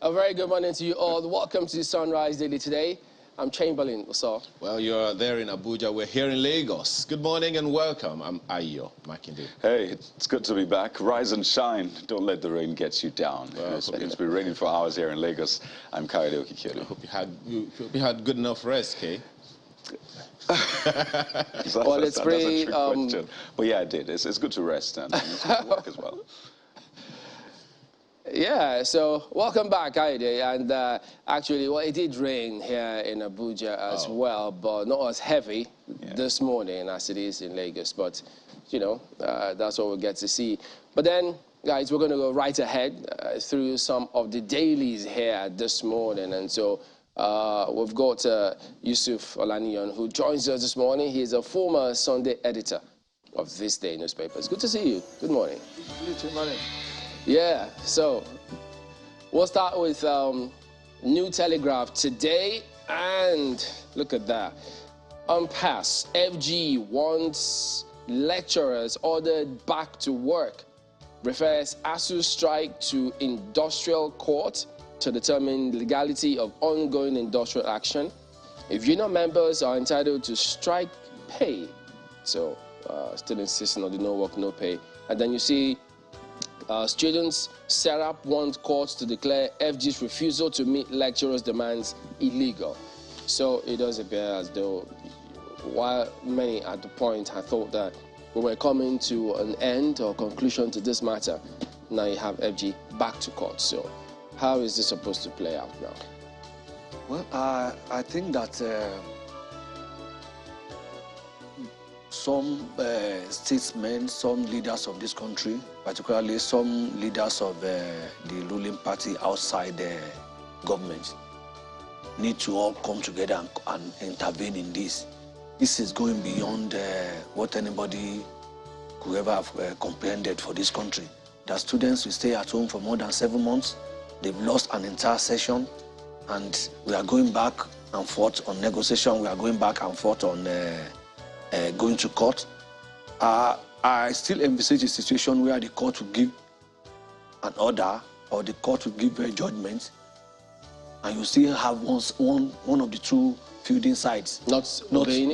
A very good morning to you all. Welcome to Sunrise Daily today. I'm Chamberlain. What's up? Well, you're there in Abuja. We're here in Lagos. Good morning and welcome. I'm Ayo Makinde. Hey, it's good to be back. Rise and shine. Don't let the rain get you down. Well, it's been raining for hours here in Lagos. I'm Kayode Okikere. I hope you had good enough rest, Kay. Well, it's pretty. That's a trick question. But yeah, I did. It's good to rest and it's good to work as well. Yeah, so welcome back, Aide. And actually, well, it did rain here in Abuja as well, but not as heavy this morning as it is in Lagos. But, you know, that's what we'll get to see. But then, guys, we're going to go right ahead through some of the dailies here this morning. And so we've got Yusuf Olaniyan, who joins us this morning. He's a former Sunday editor of This Day newspaper. It's good to see you. Good morning. Good morning. Yeah, so we'll start with New Telegraph today, and look at that. Pass, FG wants lecturers ordered back to work, refers ASUU strike to industrial court to determine legality of ongoing industrial action. If union members are entitled to strike pay, so still insisting on the no work, no pay. And then you see students, Serap want courts to declare FG's refusal to meet lecturers' demands illegal. So it does appear as though, while many at the point had thought that we were coming to an end or conclusion to this matter, now you have FG back to court. So how is this supposed to play out now? Well, I think that some statesmen, some leaders of this country, particularly some leaders of the ruling party outside the government, need to all come together and intervene in this. This is going beyond what anybody could ever have comprehended for this country. The students will stay at home for more than 7 months. They've lost an entire session, and we are going back and forth on negotiation. We are going back and forth on going to court. I still envisage a situation where the court will give an order or the court will give a judgment, and you still have one of the two feuding sides not obeying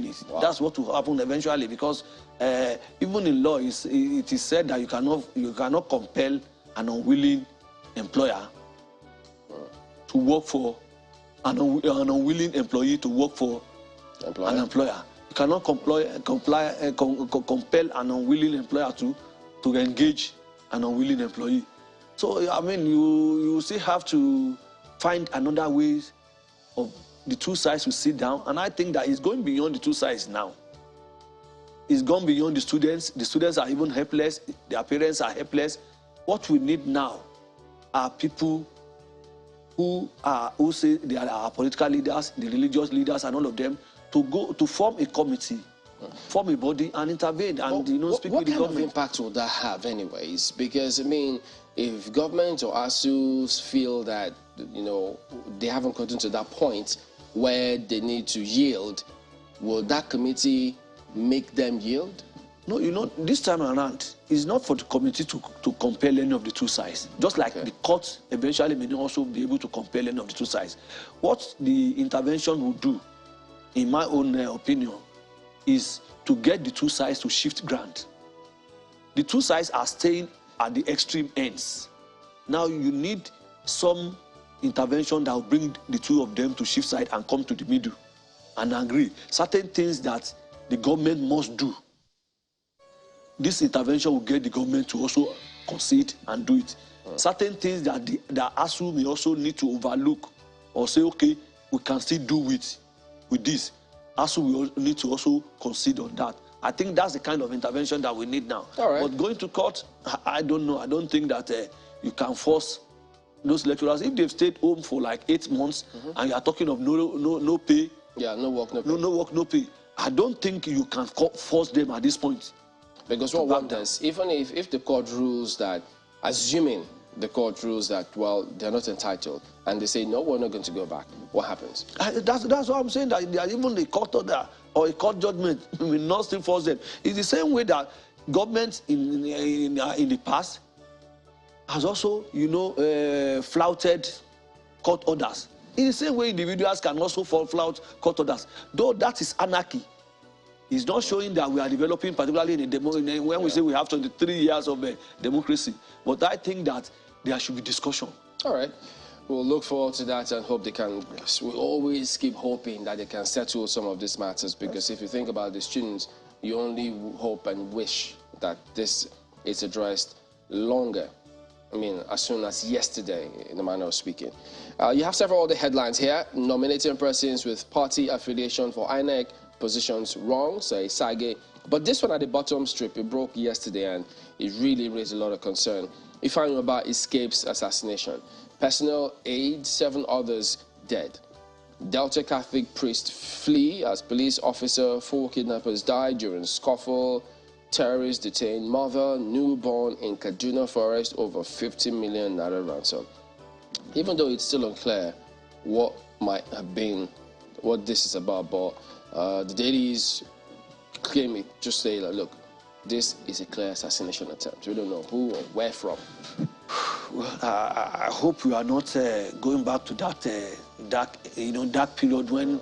it. Wow. That's what will happen eventually, because even in law, it is said that you cannot compel an unwilling employer to work for an unwilling employee to work for an employer. You cannot compel an unwilling employer to engage an unwilling employee. So, I mean, you still have to find another way of the two sides to sit down. And I think that it's going beyond the two sides now. It's gone beyond the students. The students are even helpless. Their parents are helpless. What we need now are people who say they are our political leaders, the religious leaders, and all of them, to go to form a committee, form a body, and intervene, and speak with the government. What kind of impact will that have, anyways? Because I mean, if government or ASUU feel that they haven't gotten to that point where they need to yield, will that committee make them yield? No, this time around, it's not for the committee to compel any of the two sides. Just like the court eventually may also be able to compel any of the two sides. What the intervention will do, in my own opinion, is to get the two sides to shift ground. The two sides are staying at the extreme ends. Now you need some intervention that will bring the two of them to shift side and come to the middle and agree. Certain things that the government must do, this intervention will get the government to also concede and do it. Certain things that ASUU may also need to overlook or say, okay, we can still do with this. ASUU will need to also concede on that. I think that's the kind of intervention that we need now. All right. But going to court, I don't know. I don't think that you can force those lecturers. If they've stayed home for like 8 months and you are talking of no pay. Yeah, no work, no pay. No work, no pay. I don't think you can force them at this point. Because what wonders, even if the court rules that, assuming the court rules that, well, they're not entitled, and they say, no, we're not going to go back, what happens? That's what I'm saying, that even the court order or a court judgment will not still force them. It's the same way that governments in the past has also, flouted court orders. In the same way, individuals can also flout court orders. Though that is anarchy. It's not showing that we are developing, particularly in when we say we have 23 years of democracy. But I think that there should be discussion. All right. We'll look forward to that and hope they can. We always keep hoping that they can settle some of these matters, because if you think about the students, you only hope and wish that this is addressed longer. I mean, as soon as yesterday, in the manner of speaking. You have several other headlines here. Nominating persons with party affiliation for INEC positions wrong, say Sage. But this one at the bottom strip, it broke yesterday and it really raised a lot of concern. Ifeanyi Ubah escapes assassination. Personal aid, 7 others dead. Delta Catholic priest flee as police officer, 4 kidnappers died during scuffle. Terrorists detain mother, newborn in Kaduna forest, over 50 million naira ransom. Even though it's still unclear what might have been, what this is about, but the dailies claim it, just say, like, look, this is a clear assassination attempt. We don't know who or where from. Well, I hope we are not going back to that dark period when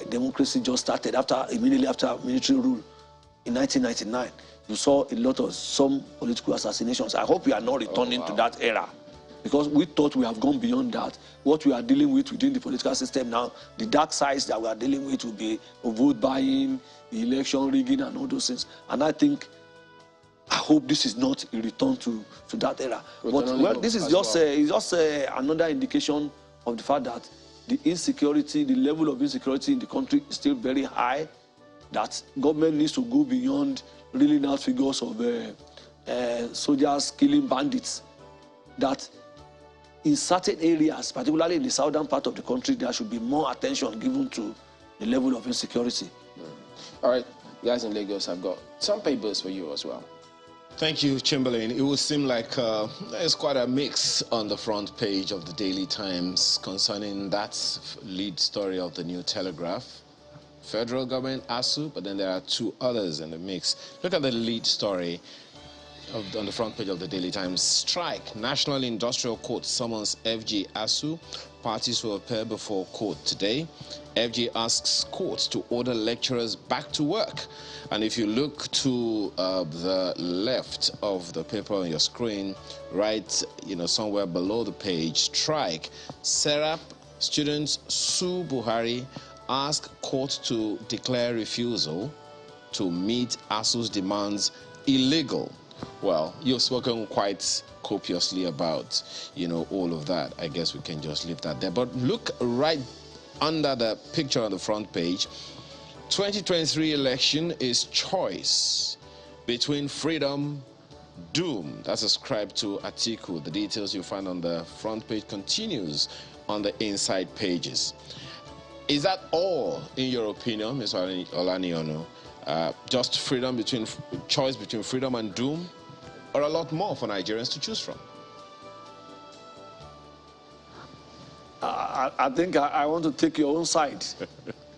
democracy just started immediately after military rule in 1999. You saw a lot of some political assassinations. I hope we are not returning to that era, because we thought we have gone beyond that. What we are dealing with within the political system now, the dark sides that we are dealing with will be vote buying, the election rigging, and all those things. And I hope this is not a return to that era. But this is just another indication of the fact that the insecurity, the level of insecurity in the country is still very high, that government needs to go beyond reeling out figures of soldiers killing bandits, that in certain areas, particularly in the southern part of the country, there should be more attention given to the level of insecurity. All right, guys in Lagos, I've got some papers for you as well. Thank you, Chamberlain. It would seem like there's quite a mix on the front page of the Daily Times concerning that lead story of the New Telegraph. Federal government, ASUU, but then there are 2 others in the mix. Look at the lead story on the front page of the Daily Times. Strike. National Industrial Court summons FG ASUU. Parties will appear before court today. FG asks courts to order lecturers back to work. And if you look to the left of the paper on your screen, right, somewhere below the page, strike. Serap students sue Buhari, ask court to declare refusal to meet ASUU's demands illegal. Well, you've spoken quite copiously about, all of that. I guess we can just leave that there. But look right under the picture on the front page. 2023 election is choice between freedom, doom. That's ascribed to Atiku. The details you find on the front page continues on the inside pages. Is that all, in your opinion, Mr. Olanionu? Just choice between freedom and doom, or a lot more for Nigerians to choose from? I think I want to take your own side.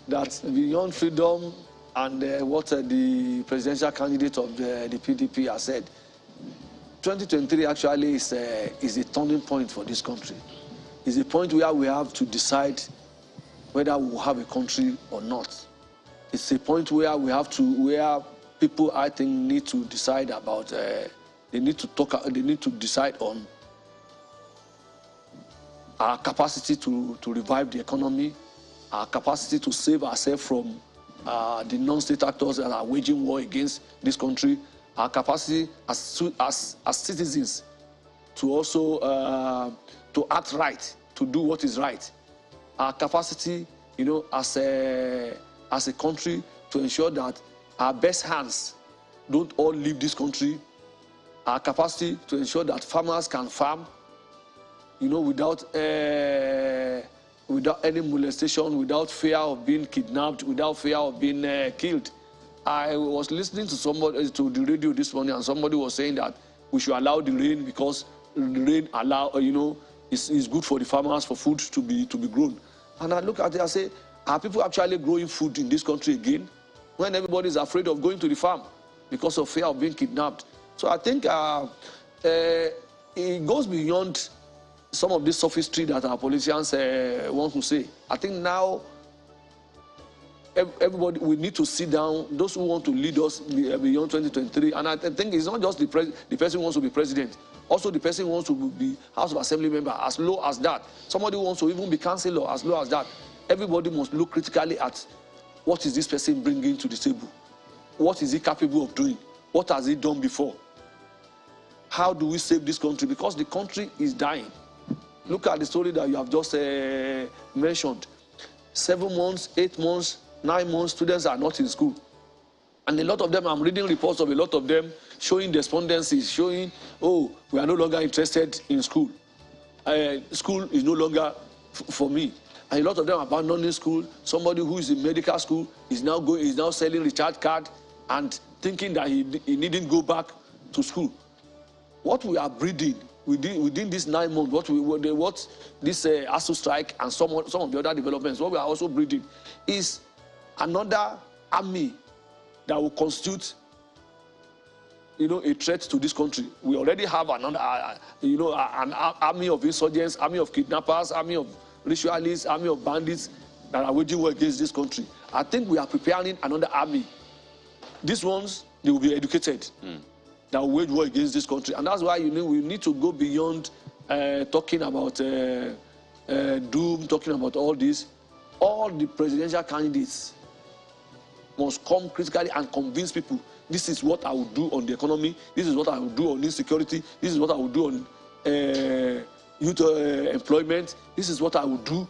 That beyond freedom and what the presidential candidate of the PDP has said, 2023 actually is a turning point for this country. It's a point where we have to decide whether we will have a country or not. It's a point where where people, I think, need to decide about, they need to decide on our capacity to revive the economy, our capacity to save ourselves from the non-state actors that are waging war against this country, our capacity as citizens to also to act right, to do what is right, our capacity, as a country to ensure that our best hands don't all leave this country, our capacity to ensure that farmers can farm, without any molestation, without fear of being kidnapped, without fear of being killed. I was listening to somebody to the radio this morning, and somebody was saying that we should allow the rain because the rain is good for the farmers, for food to be grown. And I look at it and say, are people actually growing food in this country again when everybody is afraid of going to the farm because of fear of being kidnapped? So I think it goes beyond some of the sophistry that our politicians want to say. I think now everybody, we need to sit down, those who want to lead us beyond 2023, and I think it's not just the person who wants to be president, also the person who wants to be House of Assembly member, as low as that. Somebody who wants to even be councillor, as low as that. Everybody must look critically at what is this person bringing to the table? What is he capable of doing? What has he done before? How do we save this country? Because the country is dying. Look at the story that you have just mentioned. 7 months, 8 months, 9 months, students are not in school. And a lot of them, I'm reading reports of a lot of them showing despondencies, showing, oh, we are no longer interested in school. School is no longer for me. And a lot of them abandoning school. Somebody who is in medical school is now selling recharge card and thinking that he needn't go back to school. What we are breeding within these 9 months, what this ASUU strike and some of the other developments, what we are also breeding is another army that will constitute, a threat to this country. We already have another, an army of insurgents, army of kidnappers, army of ritualists, army of bandits that are waging war against this country. I think we are preparing another army. These ones, they will be educated. That will wage war against this country. And that's why we need to go beyond talking about doom, talking about all this. All the presidential candidates must come critically and convince people, this is what I will do on the economy, this is what I will do on insecurity, this is what I will do on youth employment, this is what I will do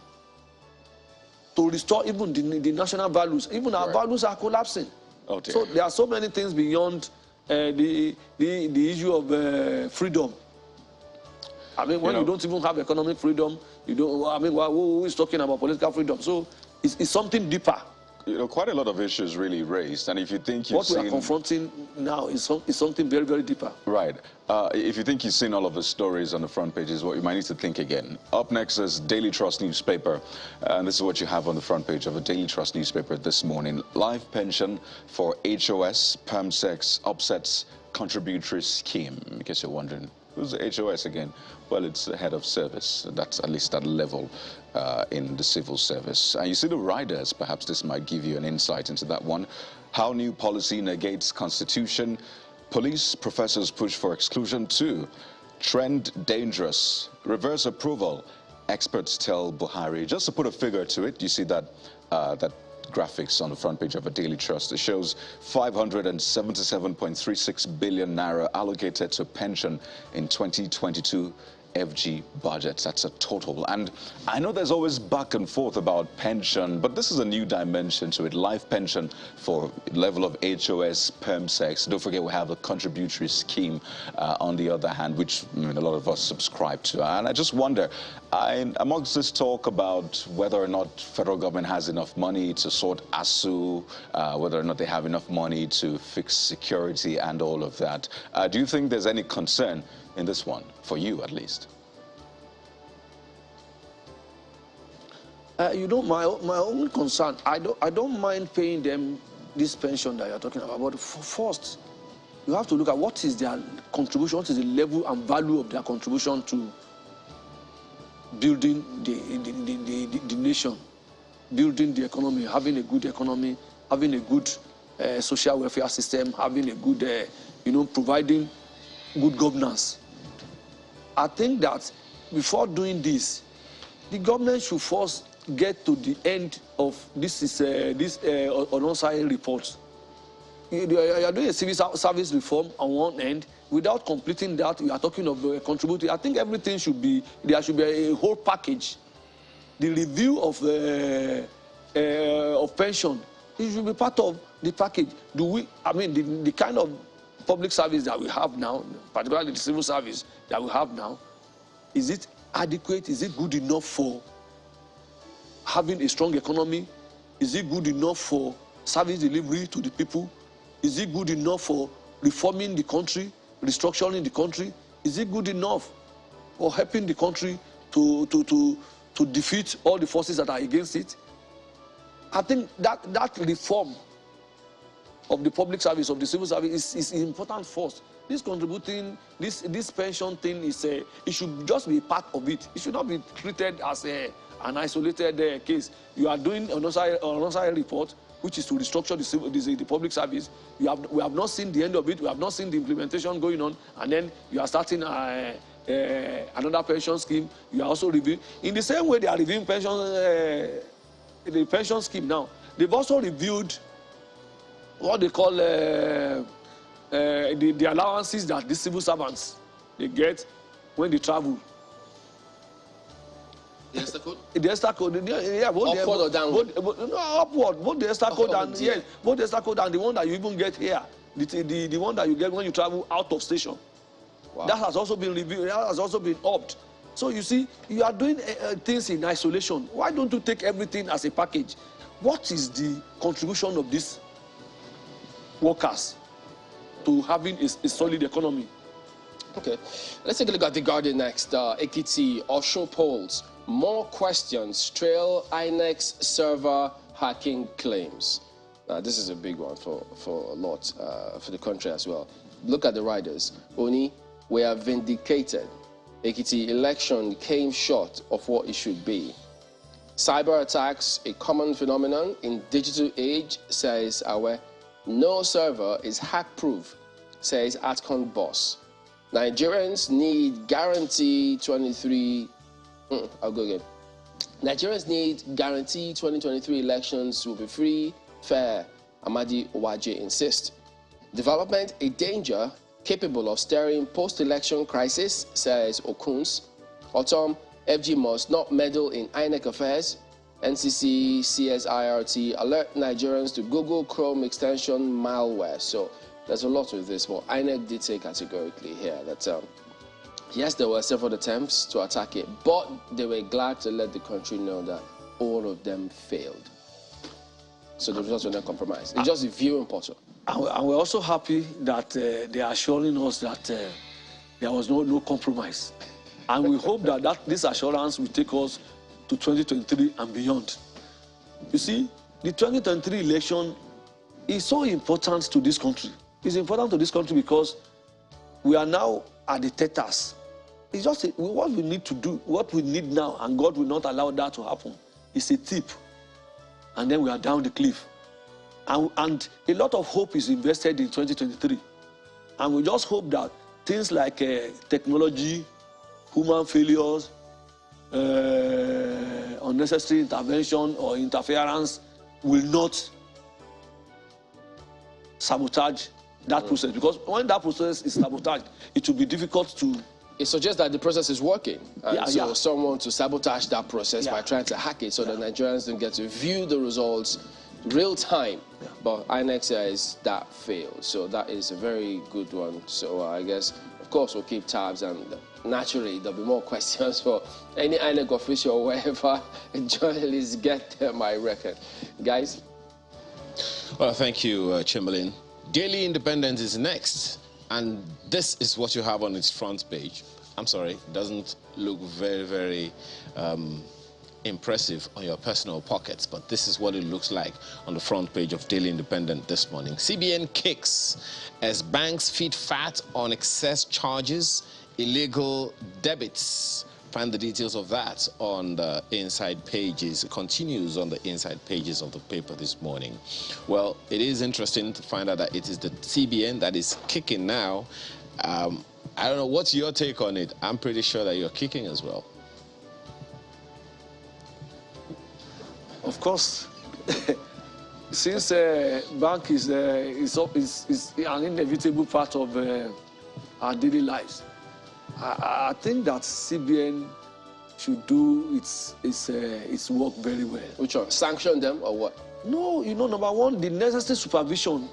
to restore even the national values. Even our values are collapsing. Oh, so there are so many things beyond the issue of freedom. I mean, when you don't even have economic freedom, you don't. I mean, who is talking about political freedom? So it's something deeper. Quite a lot of issues really raised, and if you think you've seen... What we are confronting now is something very, very deeper. Right. If you think you've seen all of the stories on the front pages, well, you might need to think again. Up next is Daily Trust newspaper, and this is what you have on the front page of a Daily Trust newspaper this morning. Life pension for HOS, PERMSEX, upsets contributory scheme. In case you're wondering, who's the HOS again? Well, it's the head of service. That's at least that level in the civil service. And you see the riders, perhaps this might give you an insight into that one. How new policy negates constitution. Police professors push for exclusion too. Trend dangerous. Reverse approval. Experts tell Buhari. Just to put a figure to it, you see that that graphics on the front page of a Daily Trust. It shows 577.36 billion naira allocated to pension in 2022 FG budgets. That's a total. And I know there's always back and forth about pension, but this is a new dimension to it. Life pension for level of HOS, PERMSEX. Don't forget we have a contributory scheme on the other hand, which a lot of us subscribe to. And I just wonder, amongst this talk about whether or not federal government has enough money to sort ASUU, whether or not they have enough money to fix security and all of that, do you think there's any concern in this one, for you at least? My own concern, I don't mind paying them this pension that you're talking about, but first, you have to look at what is their contribution, what is the level and value of their contribution to building the nation, building the economy, having a good economy, having a good social welfare system, having a good, providing good governance. I think that before doing this, the government should first get to the end of this unassigned report. You are doing a civil service reform on one end. Without completing that, you are talking of contributing. I think everything should be, there should be a whole package. The review of pension, it should be part of the package. The kind of public service that we have now, particularly the civil service that we have now, is it adequate? Is it good enough for having a strong economy? Is it good enough for service delivery to the people? Is it good enough for reforming the country, restructuring the country? Is it good enough for helping the country to defeat all the forces that are against it? I think that reform of the public service, of the civil service, is important first. this contributing, this pension thing is it should just be part of it. It should not be treated as an isolated case. You are doing another report, which is to restructure the public service. We have not seen the end of it. We have not seen the implementation going on, and then you are starting another pension scheme. You are also reviewing. In the same way they are reviewing the pension scheme now, they've also reviewed what they call the allowances that the civil servants they get when they travel. The ESTA code? The ESTA code, yeah, both upward or downward? No, upward. Both the ESTA code and yes, both the ESTA code and the one that you even get here, the one that you get when you travel out of station. Wow. That has also been reviewed. That has also been upped. So you see, you are doing things in isolation. Why don't you take everything as a package? What is the contribution of these workers to having a solid economy? Okay, let's take a look at the Guardian next. Ekiti, Osho polls. More questions trail INEC's server hacking claims. Now, this is a big one for a lot, for the country as well. Look at the riders. Oni, we are vindicated. Ekiti election came short of what it should be. Cyber attacks, a common phenomenon in digital age, says Awe. No server is hack-proof, says Atcon boss. Nigerians need guarantee 23... I'll go again. Nigerians need guarantee 2023 elections will be free, fair, Amadi Owaje insists. Development a danger capable of stirring post-election crisis, says Okuns. Autumn, FG must not meddle in INEC affairs. NCC, CSIRT alert Nigerians to Google Chrome extension malware. So there's a lot with this, but INEC did say categorically here that yes, there were several attempts to attack it, but they were glad to let the country know that all of them failed. So the results were not compromised. It's just a viewing portal. And we're also happy that they are assuring us that there was no compromise. And we hope that this assurance will take us to 2023 and beyond. You see, the 2023 election is so important to this country. It's important to this country because we are now at the teters. It's just what we need to do, what we need now, and God will not allow that to happen. It's a tip, and then we are down the cliff. And a lot of hope is invested in 2023. And we just hope that things like technology, human failures, unnecessary intervention or interference will not sabotage that process. Because when that process is sabotaged, it will be difficult to... It suggests that the process is working. And someone to sabotage that process by trying to hack it so that Nigerians don't get to view the results real time. But INEC says that failed. So that is a very good one. So I guess, of course, we'll keep tabs, and naturally there'll be more questions for any INEC official or wherever journalists get them, I reckon. Guys? Well, thank you, Chamberlain. Daily Independent is next, and this is what you have on its front page. I'm sorry, it doesn't look very, very impressive on your personal pockets, but this is what it looks like on the front page of Daily Independent this morning. CBN kicks as banks feed fat on excess charges, illegal debits. Find the details of that on the inside pages. It continues on the inside pages of the paper this morning. Well, it is interesting to find out that it is the CBN that is kicking now. I don't know, what's your take on it? I'm pretty sure that you're kicking as well. Of course. Since bank is an inevitable part of our daily lives, I think that CBN should do its work very well. Which one? Sanction them or what? No, you know, number one, the necessary supervision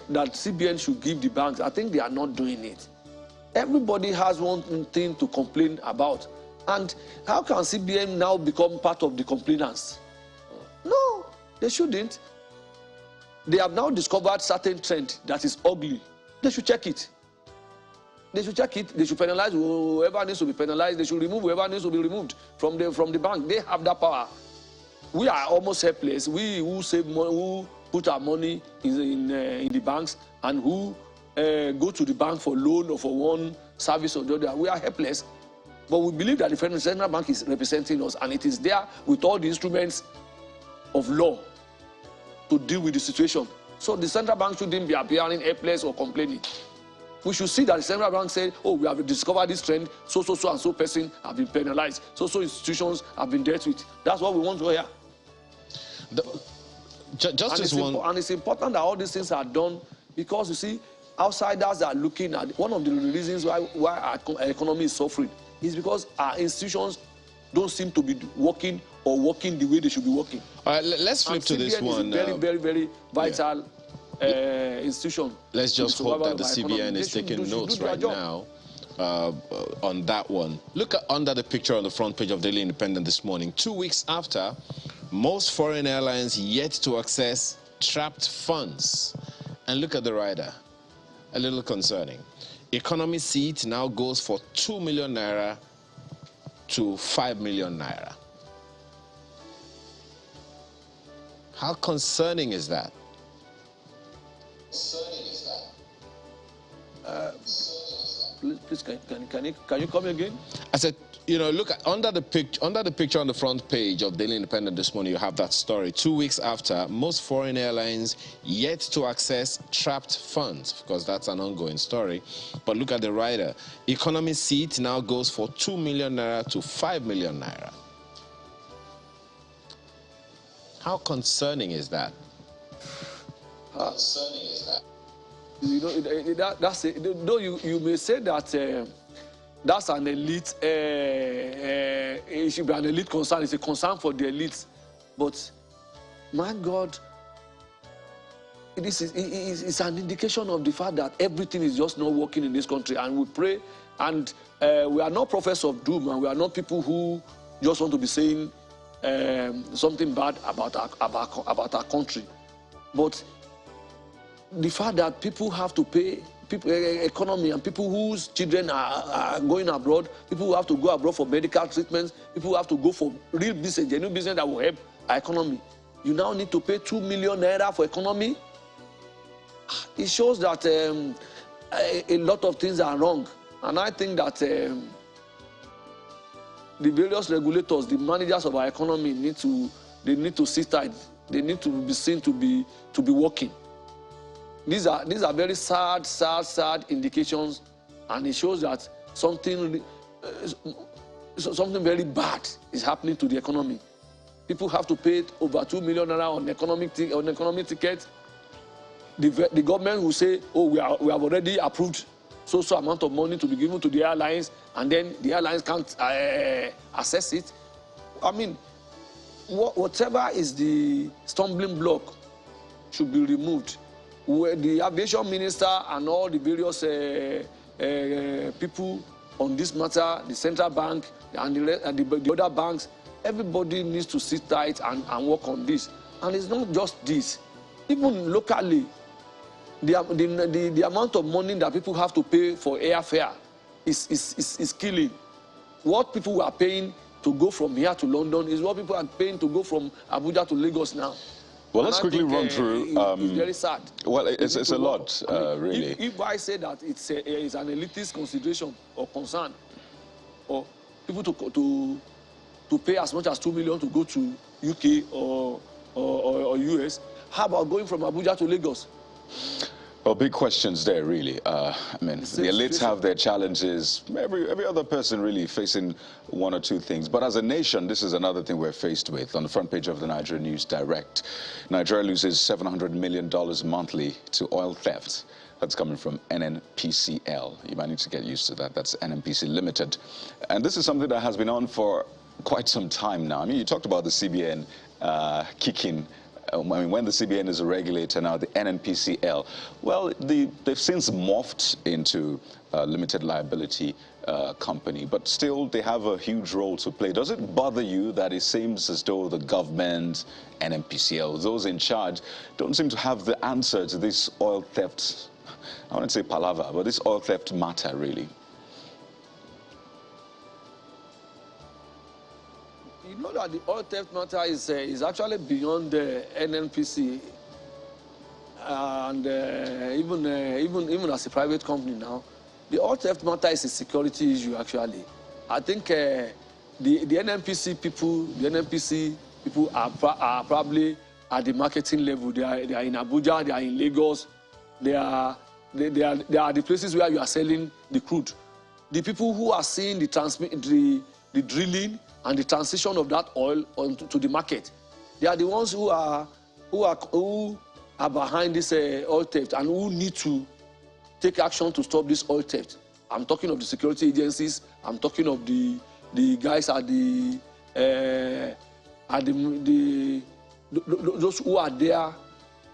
that CBN should give the banks, I think they are not doing it. Everybody has one thing to complain about. And how can CBN now become part of the complainants? No, they shouldn't. They have now discovered certain trend that is ugly. They should check it. They should check it. They should penalize whoever needs to be penalized. They should remove whoever needs to be removed from the bank. They have that power. We are almost helpless. We who save money, who put our money in the banks, and who go to the bank for loan or for one service or the other. We are helpless. But we believe that the Federal Central Bank is representing us, and it is there with all the instruments of law to deal with the situation. So the central bank shouldn't be appearing helpless or complaining. We should see that the central bank say, oh, we have discovered this trend, so and so person have been penalized, so institutions have been dealt with. That's what we want to hear. And it's important that all these things are done, because you see, outsiders are looking at one of the reasons why our economy is suffering is because our institutions don't seem to be working the way they should be working. All right, let's flip to this one. Is a very vital institution. Let's just hope that the CBN is taking notes right now on that one. Look at under the picture on the front page of Daily Independent this morning. 2 weeks after, most foreign airlines yet to access trapped funds. And look at the rider. A little concerning. Economy seat now goes for 2 million naira to 5 million naira. How concerning is that? Please, can you come again? I said, you know, look at under the picture on the front page of Daily Independent this morning, you have that story. 2 weeks after, most foreign airlines yet to access trapped funds. Of course, that's an ongoing story. But look at the rider. Economy seat now goes for 2 million naira to 5 million naira. How concerning is that? How concerning is that? You know, that's it. Though you may say that that's an elite, it should be an elite concern. It's a concern for the elites. But, my God, it's an indication of the fact that everything is just not working in this country. And we pray, and we are not prophets of doom, and we are not people who just want to be saying something bad about our country. But the fact that people have to pay, economy, and people whose children are going abroad, people who have to go abroad for medical treatments, people who have to go for real business, genuine business that will help our economy. You now need to pay 2 million naira for economy. It shows that a lot of things are wrong. And I think that the various regulators, the managers of our economy need to sit tight. They need to be seen to be working. These are very sad indications, and it shows that something very bad is happening to the economy. People have to pay over 2 million naira on economic ticket. The government will say, oh, we have already approved so amount of money to be given to the airlines, and then the airlines can't assess it. I mean, whatever is the stumbling block should be removed. Where the aviation minister and all the various people on this matter, the central bank and the other banks, everybody needs to sit tight and work on this. And it's not just this. Even locally, the amount of money that people have to pay for airfare is killing. What people are paying to go from here to London is what people are paying to go from Abuja to Lagos now. Well, let's quickly run through. It's very sad. Well, it's a lot, really. If I say that it's an elitist consideration or concern, or people to pay as much as 2 million to go to UK or US, how about going from Abuja to Lagos? Well, big questions there, really. I mean, the elites have their challenges. Every other person really facing one or two things. But as a nation, this is another thing we're faced with. On the front page of the Nigeria News Direct, Nigeria loses $700 million monthly to oil theft. That's coming from NNPCL. You might need to get used to that. That's NNPC Limited. And this is something that has been on for quite some time now. I mean, you talked about the CBN kicking. I mean, when the CBN is a regulator now, the NNPCL, well, they've since morphed into a limited liability company, but still they have a huge role to play. Does it bother you that it seems as though the government, NNPCL, those in charge, don't seem to have the answer to this oil theft, I wouldn't say palaver, but this oil theft matter, really? You know that the oil theft matter is actually beyond the NNPC. and even as a private company now, the oil theft matter is a security issue actually. I think the NNPC people are probably at the marketing level. They are in Abuja, they are in Lagos, they are the places where you are selling the crude. The people who are seeing the drilling and the transition of that oil onto the market, they are the ones who are behind this oil theft and who need to take action to stop this oil theft. I'm talking of the security agencies. I'm talking of the guys at those who are there,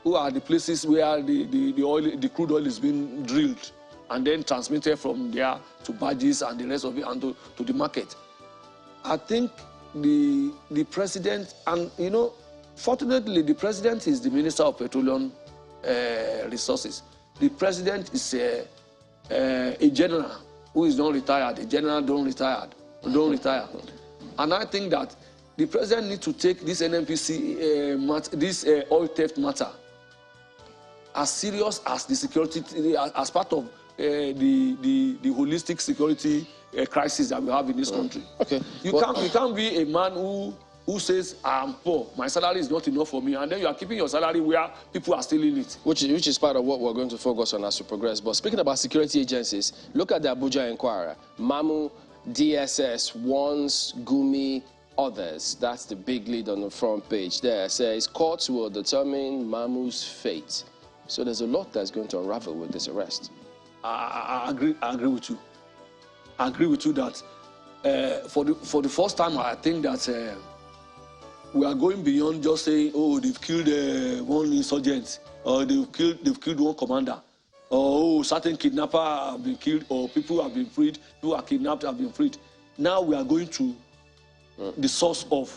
who are the places where the crude oil is being drilled and then transmitted from there to barges and the rest of it and to the market. I think the president, and you know, fortunately the president is the Minister of Petroleum Resources. The president is a general who is not retired. A general don't retire. And I think that the president needs to take this NNPC this oil theft matter as serious as the security, as part of the holistic security crisis that we have in this country. Okay. You can't be a man who says, I'm poor, my salary is not enough for me, and then you are keeping your salary where people are stealing it. Which is part of what we're going to focus on as we progress. But speaking about security agencies, look at the Abuja Inquirer. Mamu, DSS, Once, Gumi, others. That's the big lead on the front page there. It says, courts will determine Mamu's fate. So there's a lot that's going to unravel with this arrest. I agree with you. I agree with you that for the first time, I think that we are going beyond just saying, oh, they've killed one insurgent, or they've killed one commander, or oh, certain kidnappers have been killed, or people have been freed, people are kidnapped have been freed. Now we are going to the source of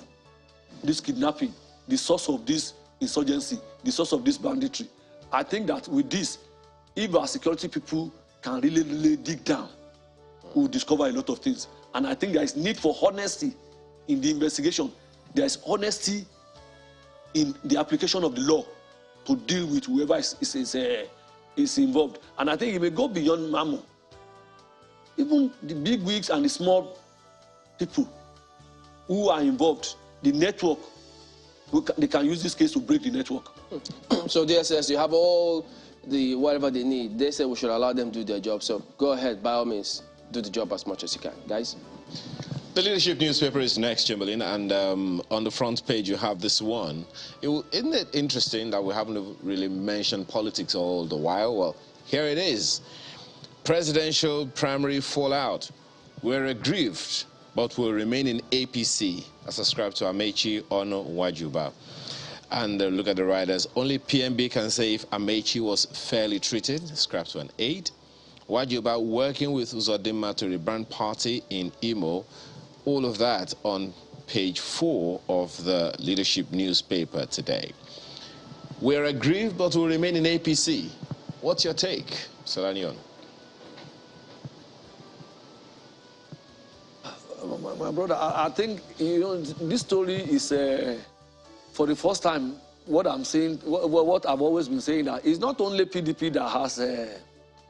this kidnapping, the source of this insurgency, the source of this banditry. I think that with this, if our security people can really dig down, we'll discover a lot of things. And I think there is need for honesty in the investigation. There is honesty in the application of the law to deal with whoever is involved. And I think it may go beyond Mamu. Even the big wigs and the small people who are involved, the network, they can use this case to break the network. So DSS, you have all the whatever they need. They say we should allow them to do their job. So go ahead, by all means, do the job as much as you can. Guys? The leadership newspaper is next, Chamberlain, and on the front page you have this one. Isn't it interesting that we haven't really mentioned politics all the while? Well, here it is. Presidential primary fallout. We're aggrieved, but will remain in APC, as ascribed to Amechi Ono Wajuba. And look at the riders. Only PMB can say if Amechi was fairly treated, ascribed to an 8. Wajuba working with Uzodinma to rebrand party in Imo. All of that on page 4 of the leadership newspaper today. We're aggrieved, but will remain in APC. What's your take, Salanion? My brother, I think, you know, this story is, for the first time, what I'm saying, what I've always been saying, that it's not only PDP that has a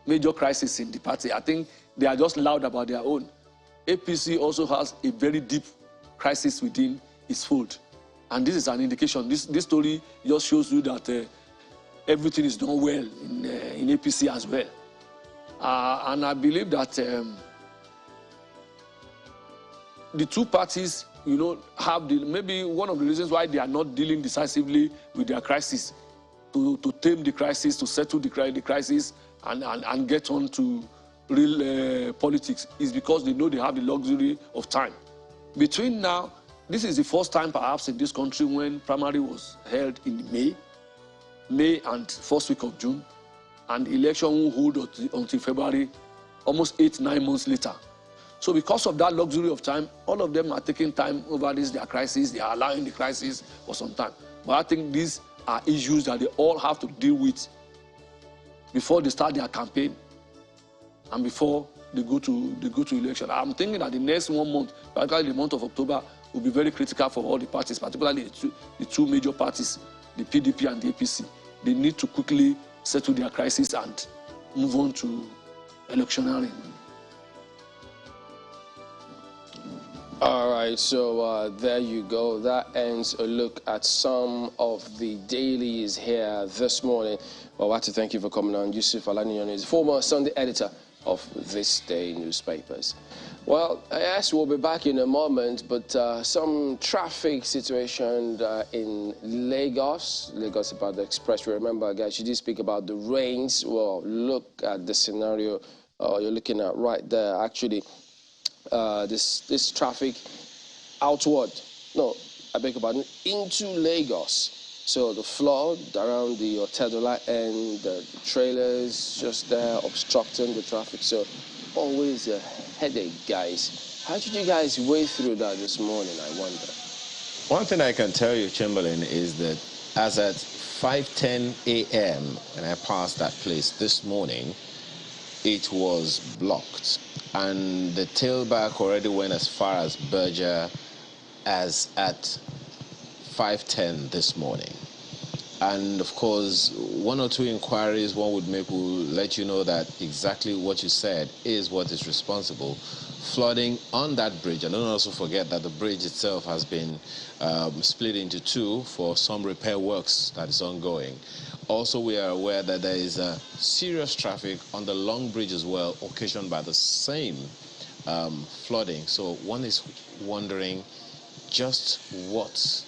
major crisis in the party. I think they are just loud about their own. APC also has a very deep crisis within its fold. And this is an indication. This story just shows you that everything is done well in APC as well. And I believe that the two parties, you know, have maybe one of the reasons why they are not dealing decisively with their crisis, to tame the crisis, to settle the crisis, and get on to real politics, is because they know they have the luxury of time. Between now, this is the first time perhaps in this country when primary was held in May and first week of June, and election will hold until February, almost 8-9 months later. So because of that luxury of time, all of them are taking time over their crisis. They are allowing the crisis for some time. But I think these are issues that they all have to deal with before they start their campaign and before they go to election. I'm thinking that the next 1 month, particularly the month of October, will be very critical for all the parties, particularly the two major parties, the PDP and the APC. they need to quickly settle their crisis and move on to electioneering. All right, so there you go. That ends a look at some of the dailies here this morning. Well, I want to thank you for coming on. Yusuf Alaniyan is former Sunday editor of This Day newspapers. Well, yes, we'll be back in a moment, but some traffic situation in Lagos about the expressway. Remember, guys, you did speak about the rains. Well, look at the scenario you're looking at right there. Actually, this traffic outward, no, I beg your pardon, into Lagos. So the flood around the Otedola end, the trailers just there obstructing the traffic. So always a headache, guys. How did you guys wade through that this morning, I wonder? One thing I can tell you, Chamberlain, is that as at 5:10 a.m. when I passed that place this morning, it was blocked. And the tailback already went as far as Berger as at 5:10 this morning. And of course, one or two inquiries one would make will let you know that exactly what you said is what is responsible. Flooding on that bridge, and don't also forget that the bridge itself has been split into two for some repair works that is ongoing. Also, we are aware that there is serious traffic on the Long Bridge as well, occasioned by the same flooding. So one is wondering just what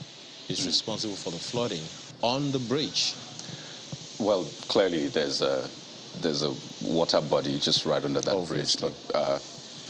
is responsible for the flooding on the bridge. Well, clearly there's a water body just right under that Obviously. bridge. But,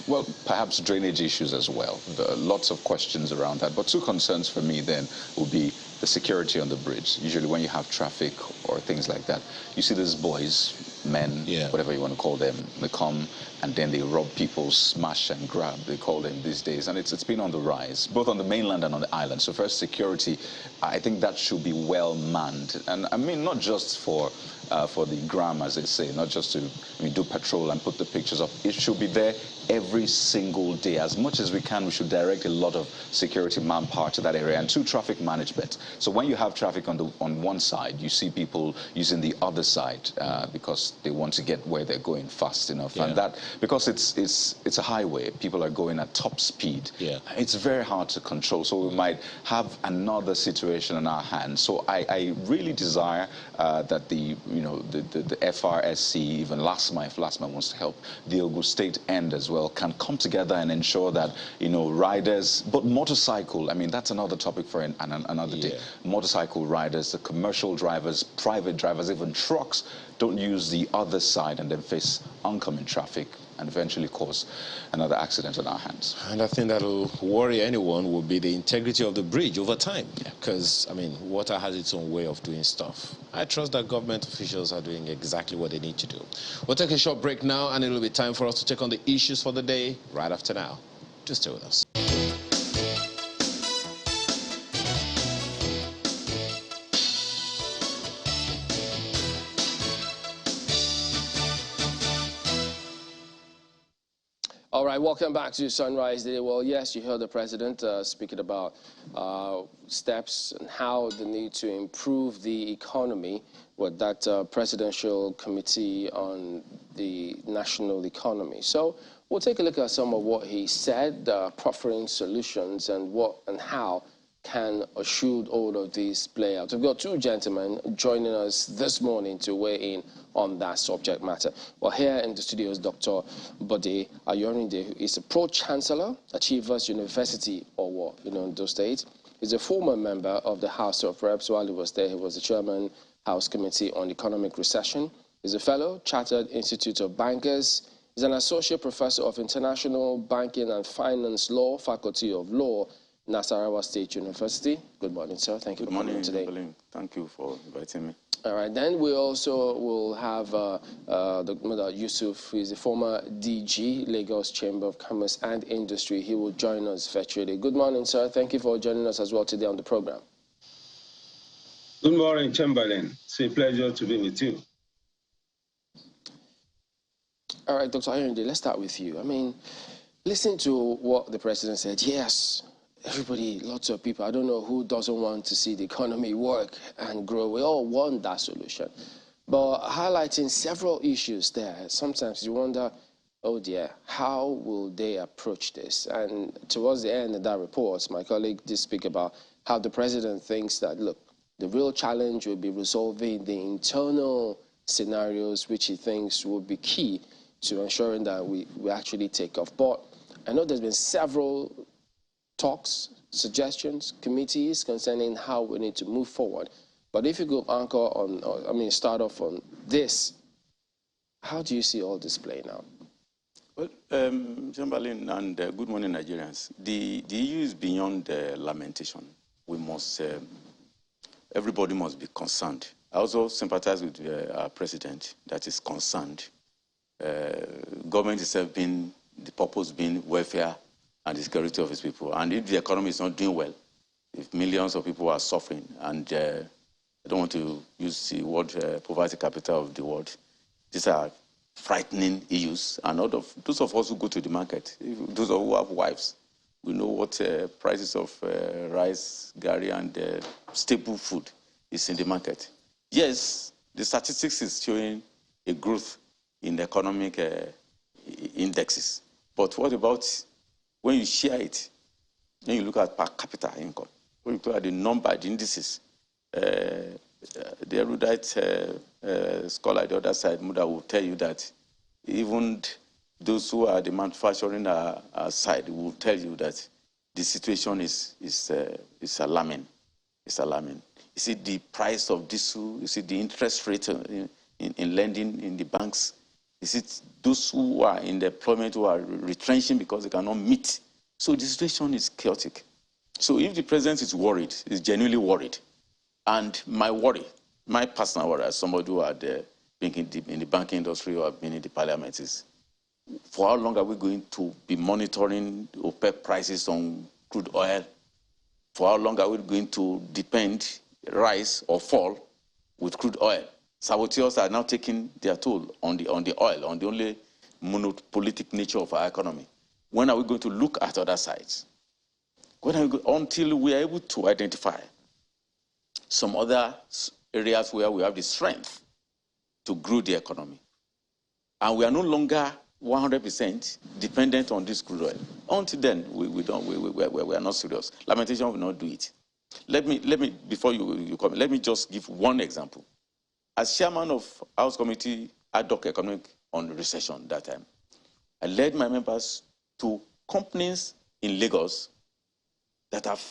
well, perhaps drainage issues as well. There are lots of questions around that. But two concerns for me then will be the security on the bridge. Usually when you have traffic or things like that, you see these boys, men, whatever you want to call them, they come and then they rob people, smash and grab, they call them these days. And it's been on the rise, both on the mainland and on the island. So first, security, I think that should be well manned. And I mean, not just for the gram, as they say, not just to do patrol and put the pictures up. It should be there every single day. As much as we can, we should direct a lot of security manpower to that area. And two, traffic management. So when you have traffic on one side, you see people using the other side because they want to get where they're going fast enough. And that, because it's a highway, people are going at top speed. It's very hard to control. So we might have another situation on our hands. So I really desire that the FRSC, even LASMA, if LASMA wants to help, the Ogun State end as well, can come together and ensure that, riders, but motorcycle, I mean, that's another topic for another day. Motorcycle riders, the commercial drivers, private drivers, even trucks, don't use the other side and then face oncoming traffic and eventually cause another accident on our hands. And I think that'll worry anyone will be the integrity of the bridge over time. Because, I mean, water has its own way of doing stuff. I trust that government officials are doing exactly what they need to do. We'll take a short break now, and it'll be time for us to take on the issues for the day right after now. Just stay with us. All right, welcome back to Sunrise Day. Well, yes, you heard the president speaking about steps and how the need to improve the economy with that presidential committee on the national economy. So we'll take a look at some of what he said, proffering solutions and what and how can or should all of these play out. We've got two gentlemen joining us this morning to weigh in on that subject matter. Well, here in the studio is Dr. Bode Ayorinde, who is a pro-chancellor, Achievers University, or in those states. He's a former member of the House of Reps. While he was there, he was the chairman, House Committee on Economic Recession. He's a fellow, Chartered Institute of Bankers. He's an associate professor of international banking and finance law, Faculty of Law, Nasarawa State University. Good morning, sir. Thank you for coming today. Good morning. Thank you for inviting me. All right, then we also will have Dr. Yusuf, who is the former DG, Lagos Chamber of Commerce and Industry. He will join us virtually. Good morning, sir. Thank you for joining us as well today on the program. Good morning, Chamberlain. It's a pleasure to be with you. All right, Dr. Ayorinde, let's start with you. I mean, listen to what the president said. Yes, everybody, lots of people, I don't know who doesn't want to see the economy work and grow. We all want that solution. But highlighting several issues there, sometimes you wonder, oh dear, how will they approach this? And towards the end of that report, my colleague did speak about how the president thinks that, look, the real challenge will be resolving the internal scenarios, which he thinks will be key to ensuring that we actually take off. But I know there's been several talks, suggestions, committees concerning how we need to move forward. But if you go anchor on, start off on this, how do you see all this playing out? Well, Chamberlain, and good morning, Nigerians. The EU is beyond lamentation. We must, everybody must be concerned. I also sympathize with our president that is concerned. Government itself being, the purpose being welfare and the security of its people. And if the economy is not doing well, if millions of people are suffering, and I don't want to use the word poverty capital of the world, these are frightening issues. And out of those of us who go to the market, those who have wives, we know what prices of rice, gari, and staple food is in the market. Yes, the statistics is showing a growth in the economic indexes. But what about when you share it, then you look at per capita income, when you look at the number, the indices, the erudite scholar at the other side, Muda, will tell you that even those who are the manufacturing side will tell you that the situation is alarming. It's alarming. You see the price of diesel, you see the interest rate in lending in the banks. You see those who are in the employment who are retrenching because they cannot meet. So the situation is chaotic. So if the president is worried, is genuinely worried, and my worry, my personal worry as somebody who had been in the banking industry or have been in the parliament is, for how long are we going to be monitoring OPEC prices on crude oil? For how long are we going to depend, rise or fall with crude oil? Saboteurs are now taking their toll on the oil, on the only monopolitic nature of our economy. When are we going to look at other sides? Until we are able to identify some other areas where we have the strength to grow the economy. And we are no longer 100% dependent on this crude oil. Until then, we are not serious. Lamentation will not do it. Let me before you come, let me just give one example. As chairman of House Committee Ad hoc Economic on Recession that time, I led my members to companies in Lagos that have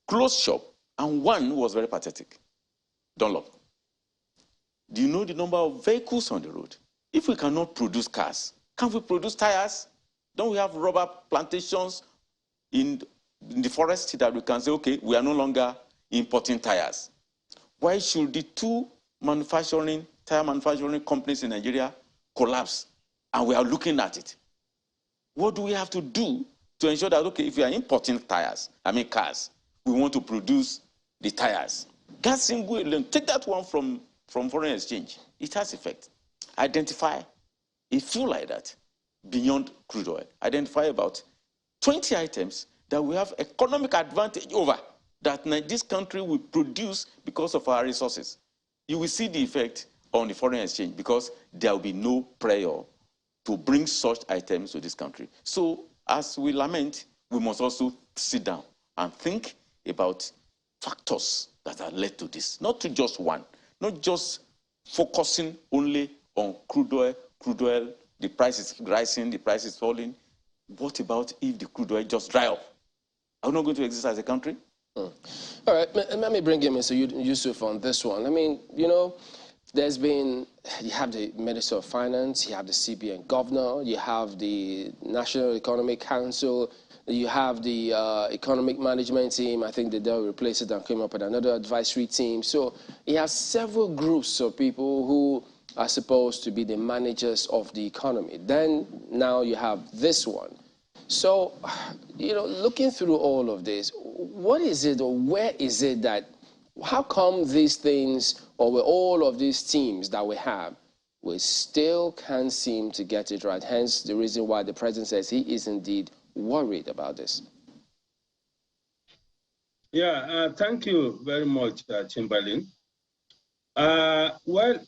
closed shop, and one was very pathetic, Dunlop. Do you know the number of vehicles on the road? If we cannot produce cars, can't we produce tires? Don't we have rubber plantations in the forest that we can say, okay, we are no longer importing tires? Why should the two tire manufacturing companies in Nigeria collapse and we are looking at it? What do we have to do to ensure that, okay, if we are importing cars, we want to produce the tires? Gas single, take that one from foreign exchange. It has effect. Identify a fuel like that beyond crude oil. Identify about 20 items that we have economic advantage over, that this country will produce because of our resources. You will see the effect on the foreign exchange because there will be no pressure to bring such items to this country. So as we lament, we must also sit down and think about factors that have led to this. Not to just one, not just focusing only on crude oil, the price is rising, the price is falling. What about if the crude oil just dry up? Are we not going to exist as a country? All right, let me bring in Mr. Yusuf on this one. I mean, you know, there's been, you have the Minister of Finance, you have the CBN Governor, you have the National Economic Council, you have the Economic Management Team. I think they'll replace it and came up with another advisory team. So you have several groups of people who are supposed to be the managers of the economy. Then now you have this one. So, you know, looking through all of this, what is it or where is it that, how come these things or with all of these teams that we have, we still can't seem to get it right? Hence the reason why the president says he is indeed worried about this. Yeah, thank you very much, Chamberlain. Well,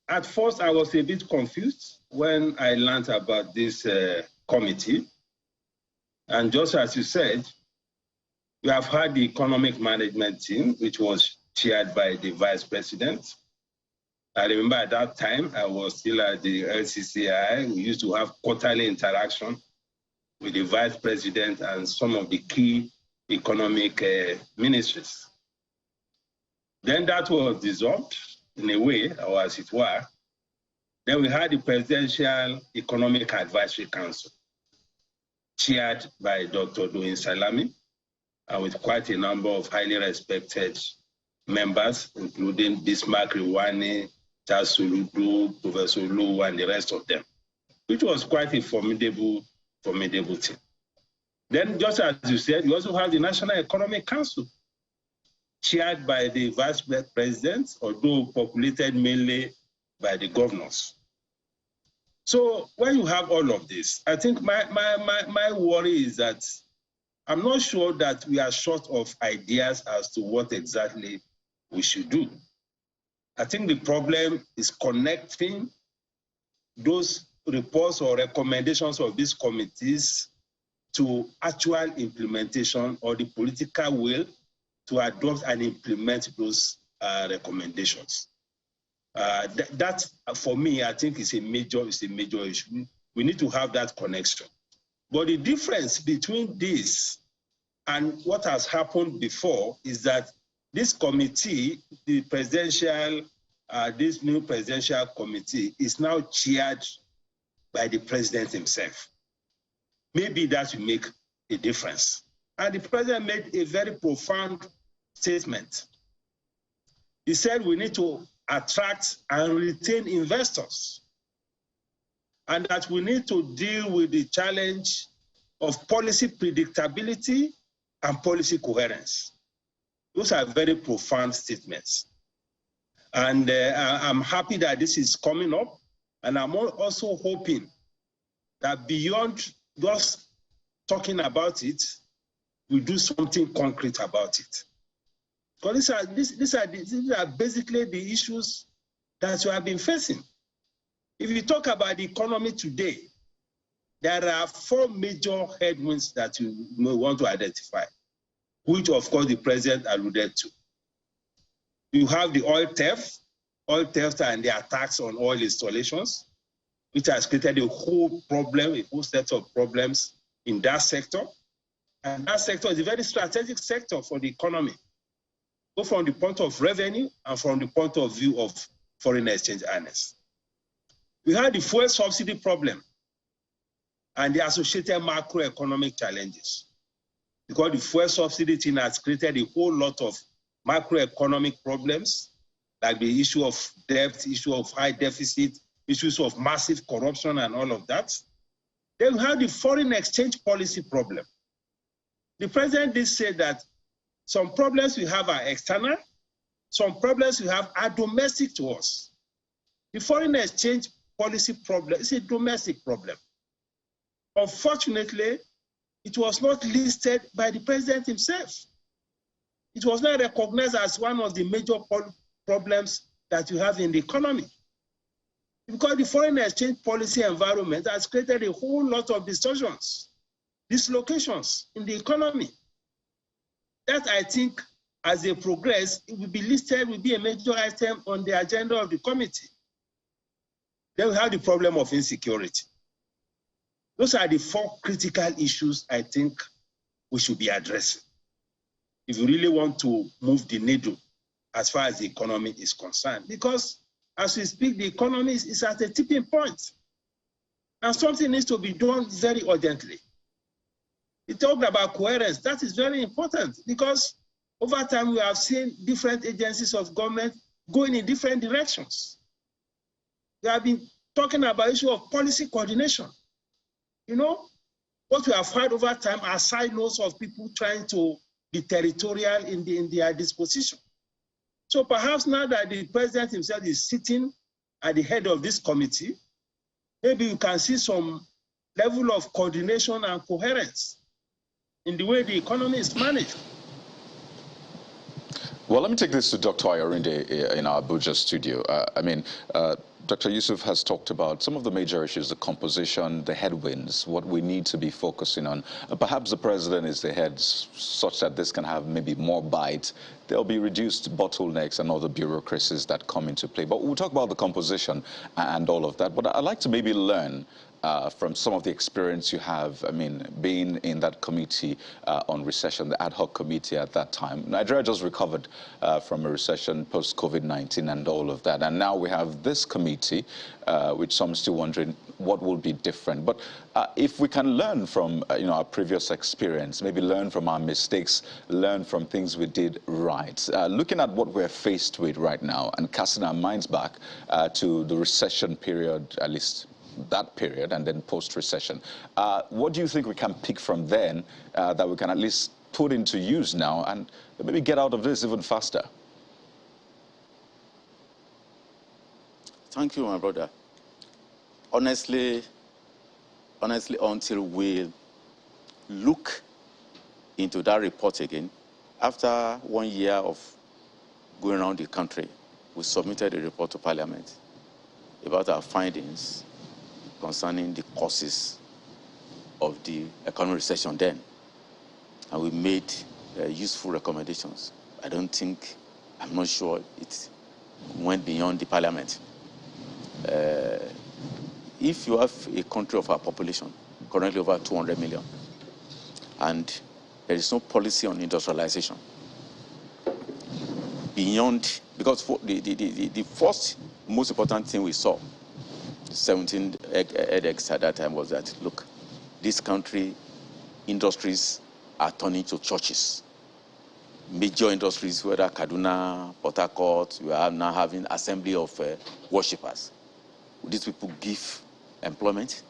at first I was a bit confused when I learned about this committee. And just as you said, we have had the economic management team, which was chaired by the vice president. I remember at that time, I was still at the LCCI. We used to have quarterly interaction with the vice president and some of the key economic ministries. Then that was dissolved in a way, or as it were. Then we had the Presidential Economic Advisory Council, chaired by Dr. Doyin Salami, and with quite a number of highly respected members, including Bismarck Riwani, Charles Soludo, Professor Lu, and the rest of them, which was quite a formidable team. Then, just as you said, you also have the National Economic Council, chaired by the vice president, although populated mainly by the governors. So when you have all of this, I think my worry is that I'm not sure that we are short of ideas as to what exactly we should do. I think the problem is connecting those reports or recommendations of these committees to actual implementation or the political will to adopt and implement those recommendations. That, for me, I think is a major issue. We need to have that connection. But the difference between this and what has happened before is that this committee, the presidential, this new presidential committee, is now chaired by the president himself. Maybe that will make a difference. And the president made a very profound statement. He said we need to attract and retain investors, and that we need to deal with the challenge of policy predictability and policy coherence. Those are very profound statements. And I'm happy that this is coming up, and I'm also hoping that beyond just talking about it, we do something concrete about it. Because these are basically the issues that we have been facing. If you talk about the economy today, there are 4 major headwinds that you may want to identify, which of course the president alluded to. You have the oil theft and the attacks on oil installations, which has created a whole problem, a whole set of problems in that sector. And that sector is a very strategic sector for the economy, both from the point of revenue and from the point of view of foreign exchange earnings. We had the fuel subsidy problem and the associated macroeconomic challenges, because the fuel subsidy thing has created a whole lot of macroeconomic problems, like the issue of debt, issue of high deficit, issues of massive corruption and all of that. Then we have the foreign exchange policy problem. The president did say that some problems we have are external, some problems we have are domestic to us. The foreign exchange policy problem is a domestic problem. Unfortunately, it was not listed by the president himself. It was not recognized as one of the major problems that you have in the economy. Because the foreign exchange policy environment has created a whole lot of distortions, dislocations in the economy. That, I think, as they progress, it will be listed, will be a major item on the agenda of the committee. Then we have the problem of insecurity. Those are the 4 critical issues I think we should be addressing if you really want to move the needle as far as the economy is concerned. Because as we speak, the economy is at a tipping point, and something needs to be done very urgently. We talked about coherence. That is very important, because over time we have seen different agencies of government going in different directions. We have been talking about the issue of policy coordination. You know, what we have had over time are silos of people trying to be territorial in their disposition. So perhaps now that the president himself is sitting at the head of this committee, maybe you can see some level of coordination and coherence in the way the economy is managed. Well, let me take this to Dr. Ayorinde in our Abuja studio. Dr. Yusuf has talked about some of the major issues, the composition, the headwinds, what we need to be focusing on. Perhaps the president is the head such that this can have maybe more bite. There'll be reduced bottlenecks and other bureaucracies that come into play. But we'll talk about the composition and all of that. But I'd like to maybe learn from some of the experience you have, being in that committee on recession, the ad hoc committee at that time. Nigeria just recovered from a recession post-COVID-19 and all of that. And now we have this committee, which some are still wondering what will be different. But if we can learn from our previous experience, maybe learn from our mistakes, learn from things we did right. Looking at what we're faced with right now and casting our minds back to the recession period, at least that period, and then post-recession. What do you think we can pick from then that we can at least put into use now and maybe get out of this even faster? Thank you, my brother. Honestly, until we look into that report again, after 1 year of going around the country, we submitted a report to Parliament about our findings concerning the causes of the economic recession then. And we made useful recommendations. I'm not sure it went beyond the Parliament. If you have a country of our population, currently over 200 million, and there is no policy on industrialization, beyond, because the first most important thing we saw, 17 edX at that time, was that, look, this country, industries are turning to churches. Major industries, whether Kaduna, Port Harcourt, we are now having assembly of worshippers. Will these people give employment?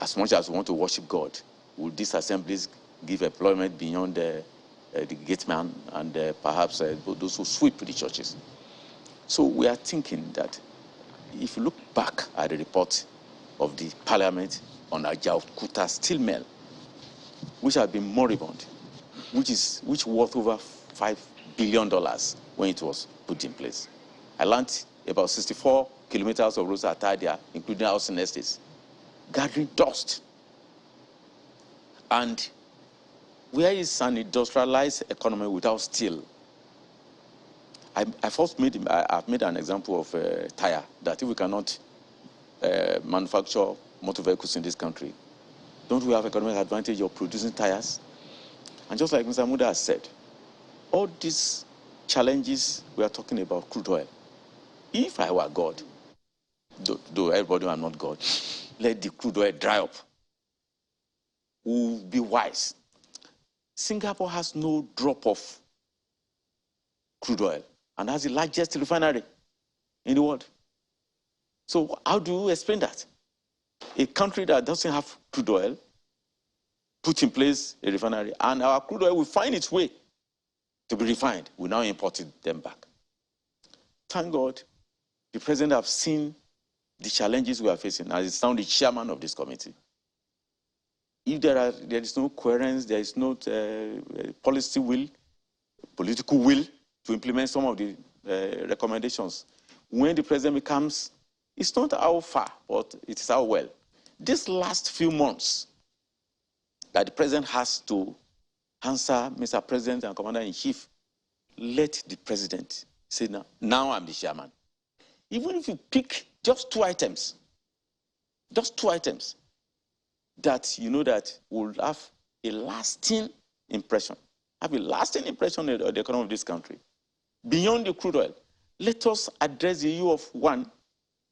As much as we want to worship God, will these assemblies give employment beyond the gateman and perhaps those who sweep the churches? So we are thinking that if you look back at the report of the Parliament on Ajaokuta steel mill, which had been moribund, which worth over $5 billion when it was put in place. I learned about 64 kilometers of roads are tied there, including housing estates, gathering dust. And where is an industrialized economy without steel? I've made an example of a tire, that if we cannot manufacture motor vehicles in this country, don't we have economic advantage of producing tires? And just like Mr. Muda has said, all these challenges we are talking about, crude oil, if I were God, though everybody are not God, let the crude oil dry up. We'll be wise. Singapore has no drop of crude oil and has the largest refinery in the world. So how do you explain that? A country that doesn't have crude oil put in place a refinery, and our crude oil will find its way to be refined. We now imported them back. Thank God, the president have seen the challenges we are facing, as he's now the chairman of this committee. If there is no coherence, there is no policy will, political will to implement some of the recommendations, when the president becomes, it's not how far, but it is how well. This last few months that the president has to answer Mr. President and Commander-in-Chief, let the president say, now I'm the chairman. Even if you pick just two items that you know that will have a lasting impression, of the economy of this country. Beyond the crude oil, let us address the issue of, one,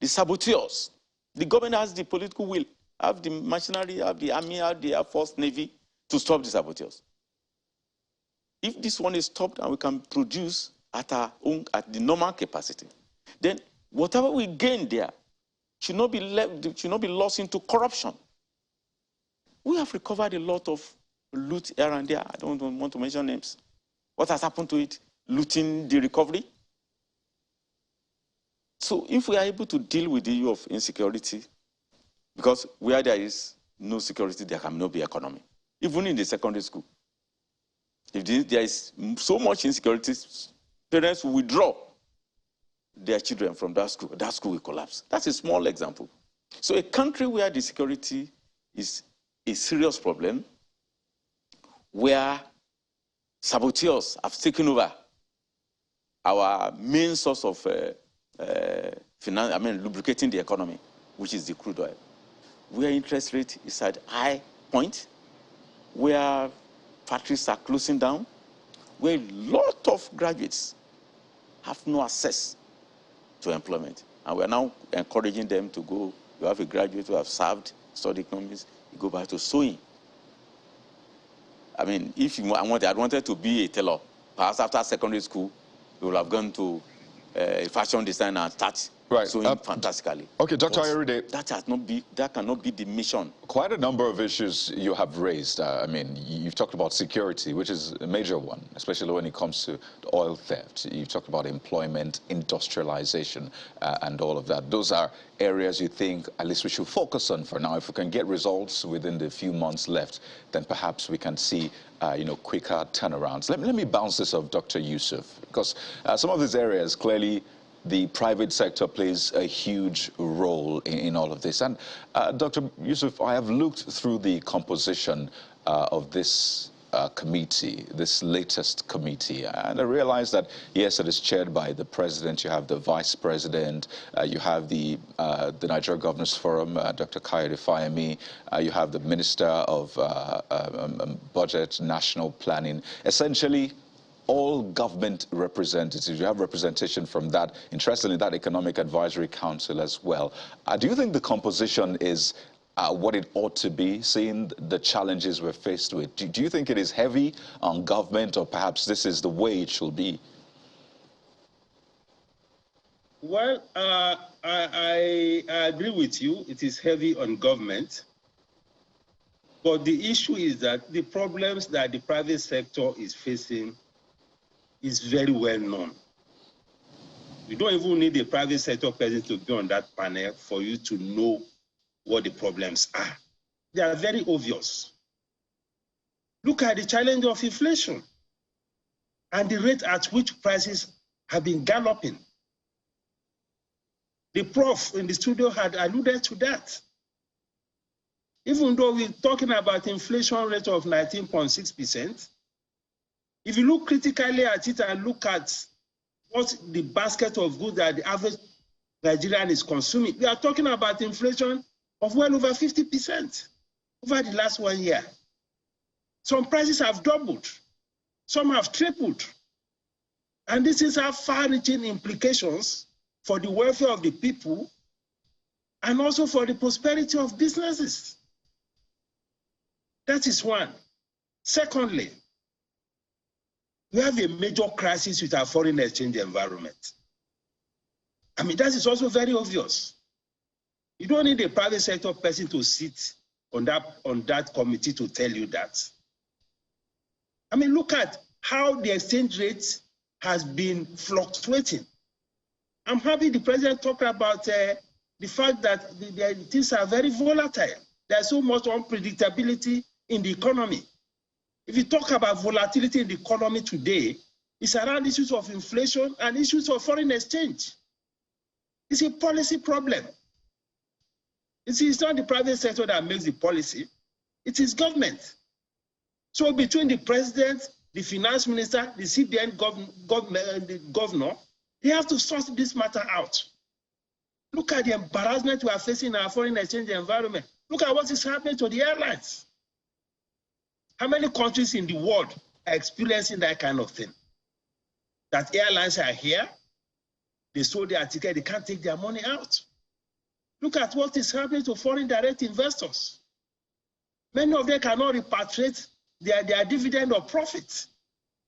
the saboteurs. The government has the political will, have the machinery, have the army, have the Air Force, Navy to stop the saboteurs. If this one is stopped and we can produce at our own, at the normal capacity, then whatever we gain there should not be lost into corruption. We have recovered a lot of loot here and there. I don't want to mention names. What has happened to it? Looting the recovery. So if we are able to deal with the issue of insecurity, because where there is no security, there can not be economy. Even in the secondary school, If there is so much insecurity, parents will withdraw their children from that school will collapse. That's a small example. So a country where the security is a serious problem, where saboteurs have taken over our main source of lubricating the economy, which is the crude oil, where interest rate is at high point, where factories are closing down, where a lot of graduates have no access to employment. And we're now encouraging them to go. You have a graduate who have served, studied economics, you go back to sewing. I mean, if you I wanted to be a tailor, perhaps after secondary school, you will have gone to fashion design and start sewing fantastically. Okay, Dr. Ayeride, that cannot be the mission. Quite a number of issues you have raised. I mean, you've talked about security, which is a major one, especially when it comes to oil theft. You've talked about employment, industrialization, and all of that. Those are areas you think at least we should focus on for now. If we can get results within the few months left, then perhaps we can see quicker turnarounds. Let me bounce this off Dr. Yusuf, because some of these areas clearly the private sector plays a huge role in all of this. And Dr. Yusuf, I have looked through the composition of this committee, this latest committee, and I realized that, yes, it is chaired by the president, you have the vice president, you have the Nigeria Governors Forum, Dr. Kayode Fayemi, you have the Minister of Budget, National Planning, essentially all government representatives. You have representation from that, interestingly, that Economic Advisory Council as well. Do you think the composition is what it ought to be, seeing the challenges we're faced with? Do you think it is heavy on government, or perhaps this is the way it should be? Well, I agree with you. It is heavy on government. But the issue is that the problems that the private sector is facing is very well known. You don't even need a private sector person to be on that panel for you to know what the problems are. They are very obvious. Look at the challenge of inflation and the rate at which prices have been galloping. The prof in the studio had alluded to that. Even though we're talking about inflation rate of 19.6%, if you look critically at it and look at what the basket of goods that the average Nigerian is consuming, we are talking about inflation of well over 50% over the last 1 year. Some prices have doubled, some have tripled. And this is have far-reaching implications for the welfare of the people and also for the prosperity of businesses. That is one. Secondly, we have a major crisis with our foreign exchange environment. I mean, that is also very obvious. You don't need a private sector person to sit on that committee to tell you that. I mean, look at how the exchange rate has been fluctuating. I'm happy the president talked about the fact that things are very volatile. There's so much unpredictability in the economy. If you talk about volatility in the economy today, it's around issues of inflation and issues of foreign exchange. It's a policy problem. It's not the private sector that makes the policy, it is government. So between the president, the finance minister, the CBN the governor, they have to sort this matter out. Look at the embarrassment we are facing in our foreign exchange environment. Look at what is happening to the airlines. How many countries in the world are experiencing that kind of thing? That airlines are here, they sold their ticket, they can't take their money out. Look at what is happening to foreign direct investors. Many of them cannot repatriate their dividend or profit.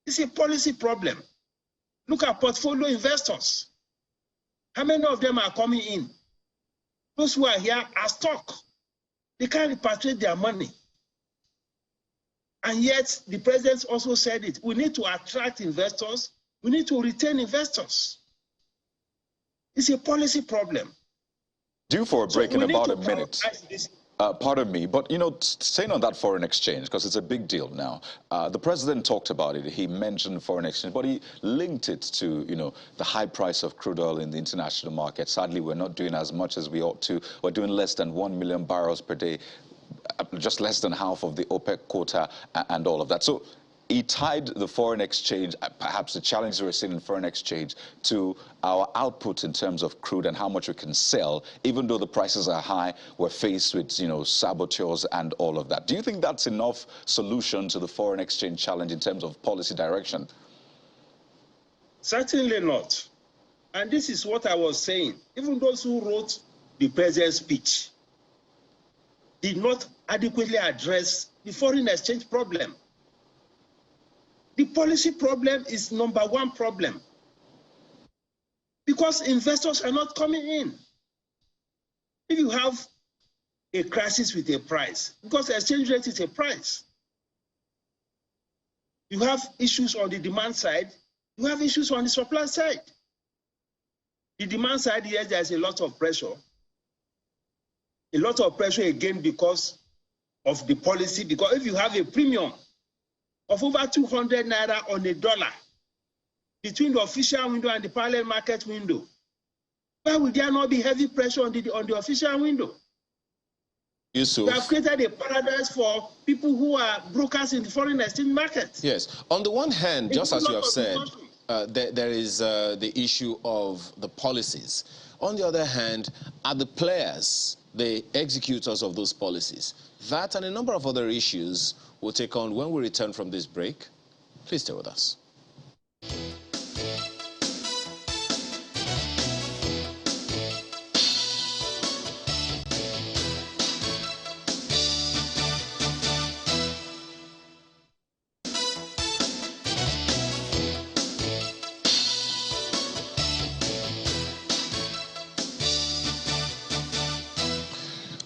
It's a policy problem. Look at portfolio investors. How many of them are coming in? Those who are here are stuck. They can't repatriate their money. And yet, the president also said it. We need to attract investors. We need to retain investors. It's a policy problem. Due for a break in about a minute. Pardon me, but, you know, staying on that foreign exchange, because it's a big deal now. The president talked about it. He mentioned foreign exchange, but he linked it to, you know, the high price of crude oil in the international market. Sadly, we're not doing as much as we ought to. We're doing less than 1 million barrels per day, just less than half of the OPEC quota and all of that. So he tied the foreign exchange, perhaps the challenges we're seeing in foreign exchange, to our output in terms of crude and how much we can sell. Even though the prices are high, we're faced with, you know, saboteurs and all of that. Do you think that's enough solution to the foreign exchange challenge in terms of policy direction? Certainly not. And this is what I was saying. Even those who wrote the president's speech did not adequately address the foreign exchange problem. The policy problem is #1 problem because investors are not coming in. If you have a crisis with a price, because the exchange rate is a price, you have issues on the demand side, you have issues on the supply side. The demand side, yes, there's a lot of pressure. A lot of pressure again because of the policy, because if you have a premium of over 200 naira on a dollar between the official window and the parallel market window, why would there not be heavy pressure on the official window? Yusuf. We have created a paradise for people who are brokers in the foreign exchange market. Yes. On the one hand, just as you have said, there is the issue of the policies. On the other hand, are the players, the executors of those policies. That and a number of other issues we'll take on when we return from this break. Please stay with us.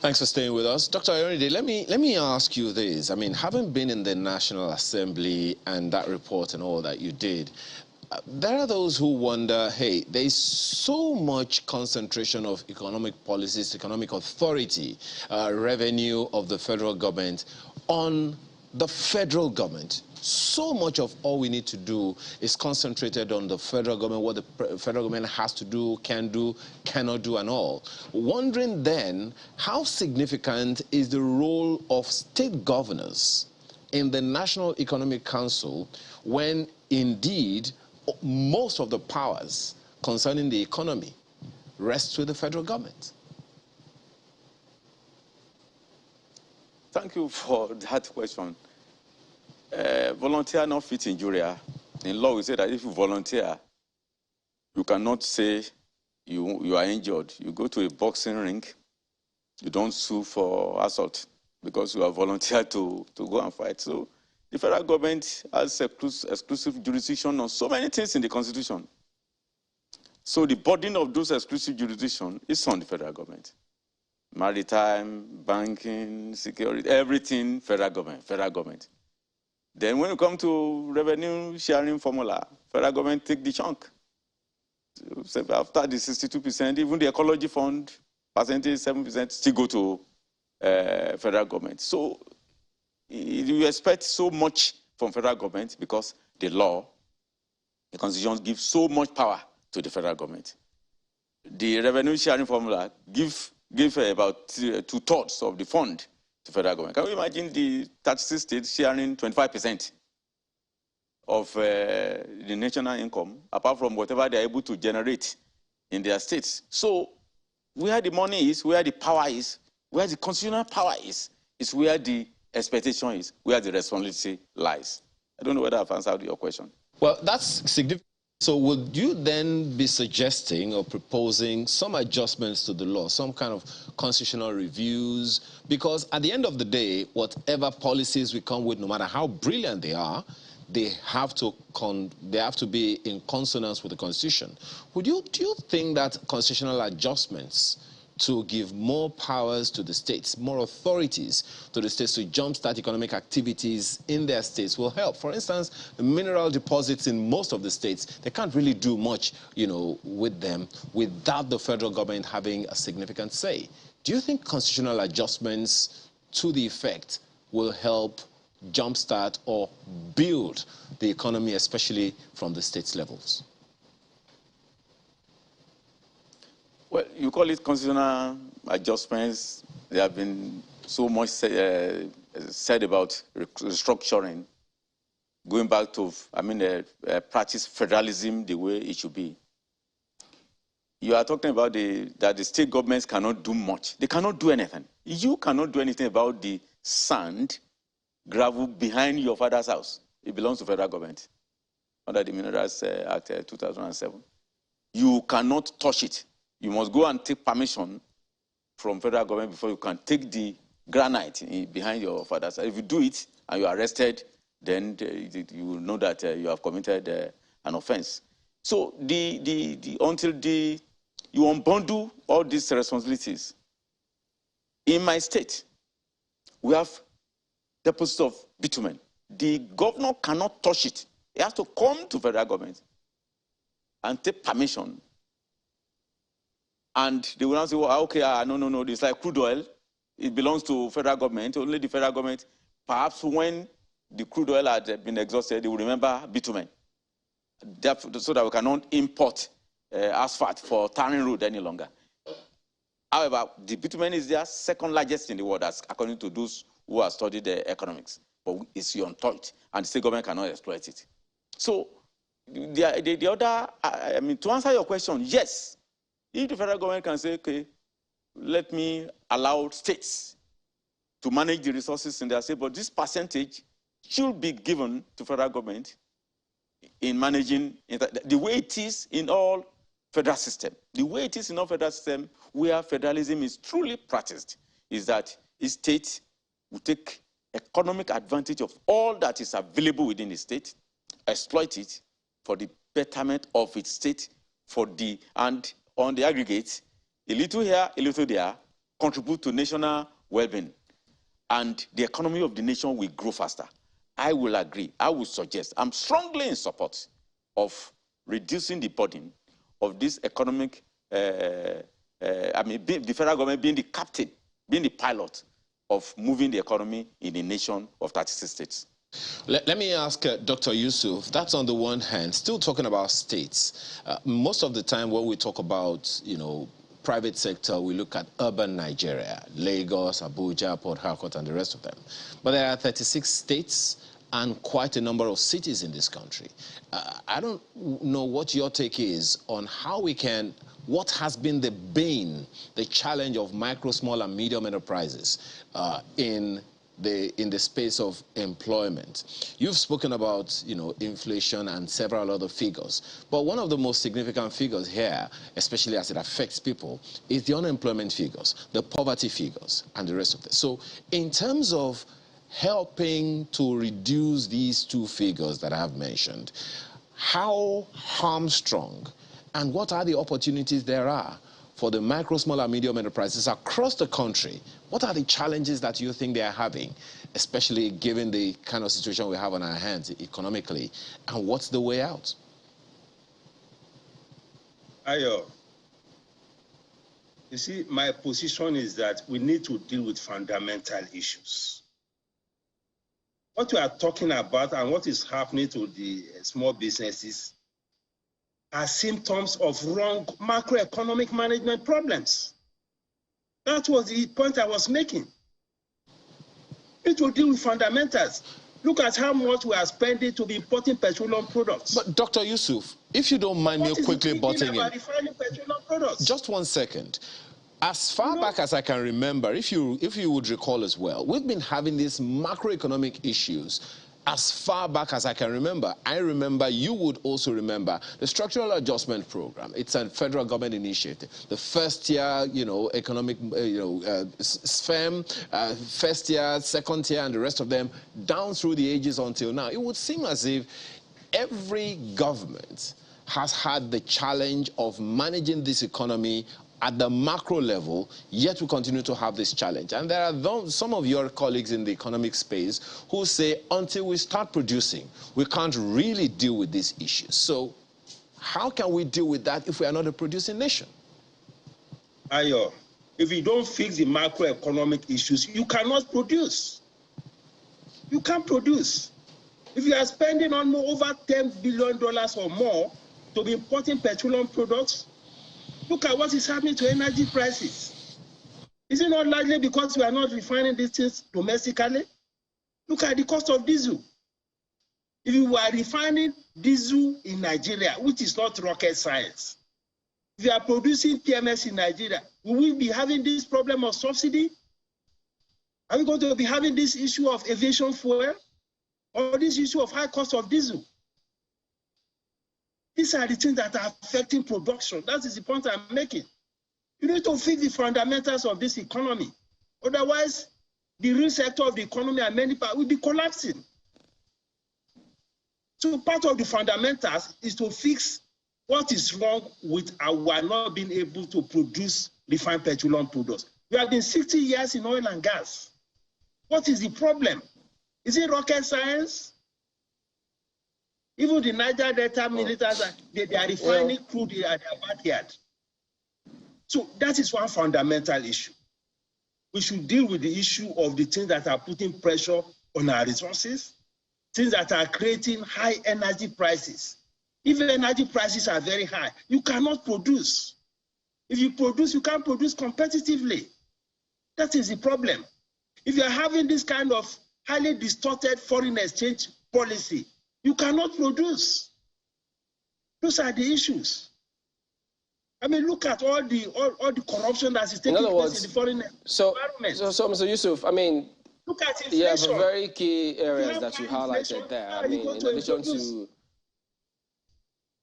Thanks for staying with us. Dr. Ayorinde, let me ask you this. I mean, having been in the National Assembly and that report and all that you did, there are those who wonder, hey, there's so much concentration of economic policies, economic authority, revenue of the federal government on the federal government. So much of all we need to do is concentrated on the federal government, what the federal government has to do, cannot do, and all. Wondering then, how significant is the role of state governors in the National Economic Council when indeed most of the powers concerning the economy rests with the federal government? Thank you for that question. Volunteer not fit injuria. In law, we say that if you volunteer, you cannot say you are injured. You go to a boxing ring, you don't sue for assault because you are volunteered to go and fight. So the federal government has exclusive jurisdiction on so many things in the Constitution. So the burden of those exclusive jurisdiction is on the federal government. Maritime, banking, security, everything, federal government. Then when you come to revenue sharing formula, federal government take the chunk. So after the 62%, even the ecology fund, percentage 7%, still go to federal government. So you expect so much from federal government because the law, the Constitution gives so much power to the federal government. The revenue sharing formula give about 2/3 of the fund to federal government. Can you imagine the 36 states sharing 25% of the national income, apart from whatever they're able to generate in their states? So where the money is, where the power is, where the constitutional power is where the expectation is, where the responsibility lies. I don't know whether I've answered your question. Well, that's significant. So would you then be suggesting or proposing some adjustments to the law, some kind of constitutional reviews? Because at the end of the day, whatever policies we come with, no matter how brilliant they are, they have to be in consonance with the Constitution. Do you think that constitutional adjustments to give more powers to the states, more authorities to the states to jumpstart economic activities in their states will help? For instance, the mineral deposits in most of the states, they can't really do much, with them without the federal government having a significant say. Do you think constitutional adjustments to the effect will help jumpstart or build the economy, especially from the states levels? Well, you call it constitutional adjustments. There have been so much said about restructuring, going back to, practice federalism the way it should be. You are talking about that the state governments cannot do much. They cannot do anything. You cannot do anything about the sand, gravel behind your father's house. It belongs to federal government under the Minerals Act 2007. You cannot touch it. You must go and take permission from federal government before you can take the granite behind your father's house. If you do it and you are arrested, then you will know that you have committed an offense. So until you unbundle all these responsibilities, in my state, we have deposits of bitumen. The governor cannot touch it. He has to come to federal government and take permission. And they will now say, well, okay, no, it's like crude oil. It belongs to federal government. Only the federal government, perhaps when the crude oil had been exhausted, they will remember bitumen. So that we cannot import asphalt for tarring road any longer. However, the bitumen is their second largest in the world, as according to those who have studied economics. But it's untouched, and the state government cannot exploit it. So the other, to answer your question, yes. If the federal government can say, okay, let me allow states to manage the resources in their state, but this percentage should be given to federal government in managing the way it is in all federal system. The way it is in all federal system where federalism is truly practiced is that each state will take economic advantage of all that is available within the state, exploit it for the betterment of its state, and on the aggregate, a little here, a little there, contribute to national well-being. And the economy of the nation will grow faster. I will agree, I will suggest, I'm strongly in support of reducing the burden of this economic, the federal government being the captain, being the pilot of moving the economy in a nation of 36 states. Let me ask Dr. Yusuf, that's on the one hand, still talking about states. Most of the time when we talk about, private sector, we look at urban Nigeria, Lagos, Abuja, Port Harcourt, and the rest of them. But there are 36 states and quite a number of cities in this country. I don't know what your take is on how we can, what has been the bane, the challenge of micro, small, and medium enterprises in the space of employment. You've spoken about, inflation and several other figures. But one of the most significant figures here, especially as it affects people, is the unemployment figures, the poverty figures, and the rest of this. So in terms of helping to reduce these two figures that I have mentioned, how hamstrung and what are the opportunities there are for the micro, small, and medium enterprises across the country? What are the challenges that you think they are having, especially given the kind of situation we have on our hands economically, and what's the way out? Ayo, you see, my position is that we need to deal with fundamental issues. What we are talking about and what is happening to the small businesses are symptoms of wrong macroeconomic management problems. That was the point I was making. We need to deal with fundamentals. Look at how much we are spending to be importing petroleum products. But Dr. Yusuf, if you don't mind me quickly butting in, just 1 second. As far back as I can remember, if you would recall as well, we've been having these macroeconomic issues as far back as I can remember. I remember, you would also remember, the Structural Adjustment Program. It's a federal government initiative. The first year, economic, SFEM, first year, second year, and the rest of them, down through the ages until now. It would seem as if every government has had the challenge of managing this economy at the macro level, yet we continue to have this challenge. And there are some of your colleagues in the economic space who say, until we start producing, we can't really deal with these issues. So how can we deal with that if we are not a producing nation? Ayo, if you don't fix the macroeconomic issues, you cannot produce. You can't produce. If you are spending on over $10 billion or more to be importing petroleum products, look at what is happening to energy prices. Is it not largely because we are not refining these things domestically? Look at the cost of diesel. If you were refining diesel in Nigeria, which is not rocket science, if you are producing PMS in Nigeria, will we be having this problem of subsidy? Are we going to be having this issue of aviation fuel or this issue of high cost of diesel? These are the things that are affecting production. That is the point I'm making. You need to fix the fundamentals of this economy. Otherwise, the real sector of the economy and many parts will be collapsing. So part of the fundamentals is to fix what is wrong with our not being able to produce refined petroleum products. We have been 60 years in oil and gas. What is the problem? Is it rocket science? Even the Niger Delta militants, they are refining crude at their backyard. So that is one fundamental issue. We should deal with the issue of the things that are putting pressure on our resources, things that are creating high energy prices. If energy prices are very high, you cannot produce. If you produce, you can't produce competitively. That is the problem. If you are having this kind of highly distorted foreign exchange policy, you cannot produce. Those are the issues. I mean, look at all the corruption that is taking place in the foreign environment. So, Mr. Yusuf, I mean, look at inflation. Yeah, but very key areas that you highlighted there. I mean,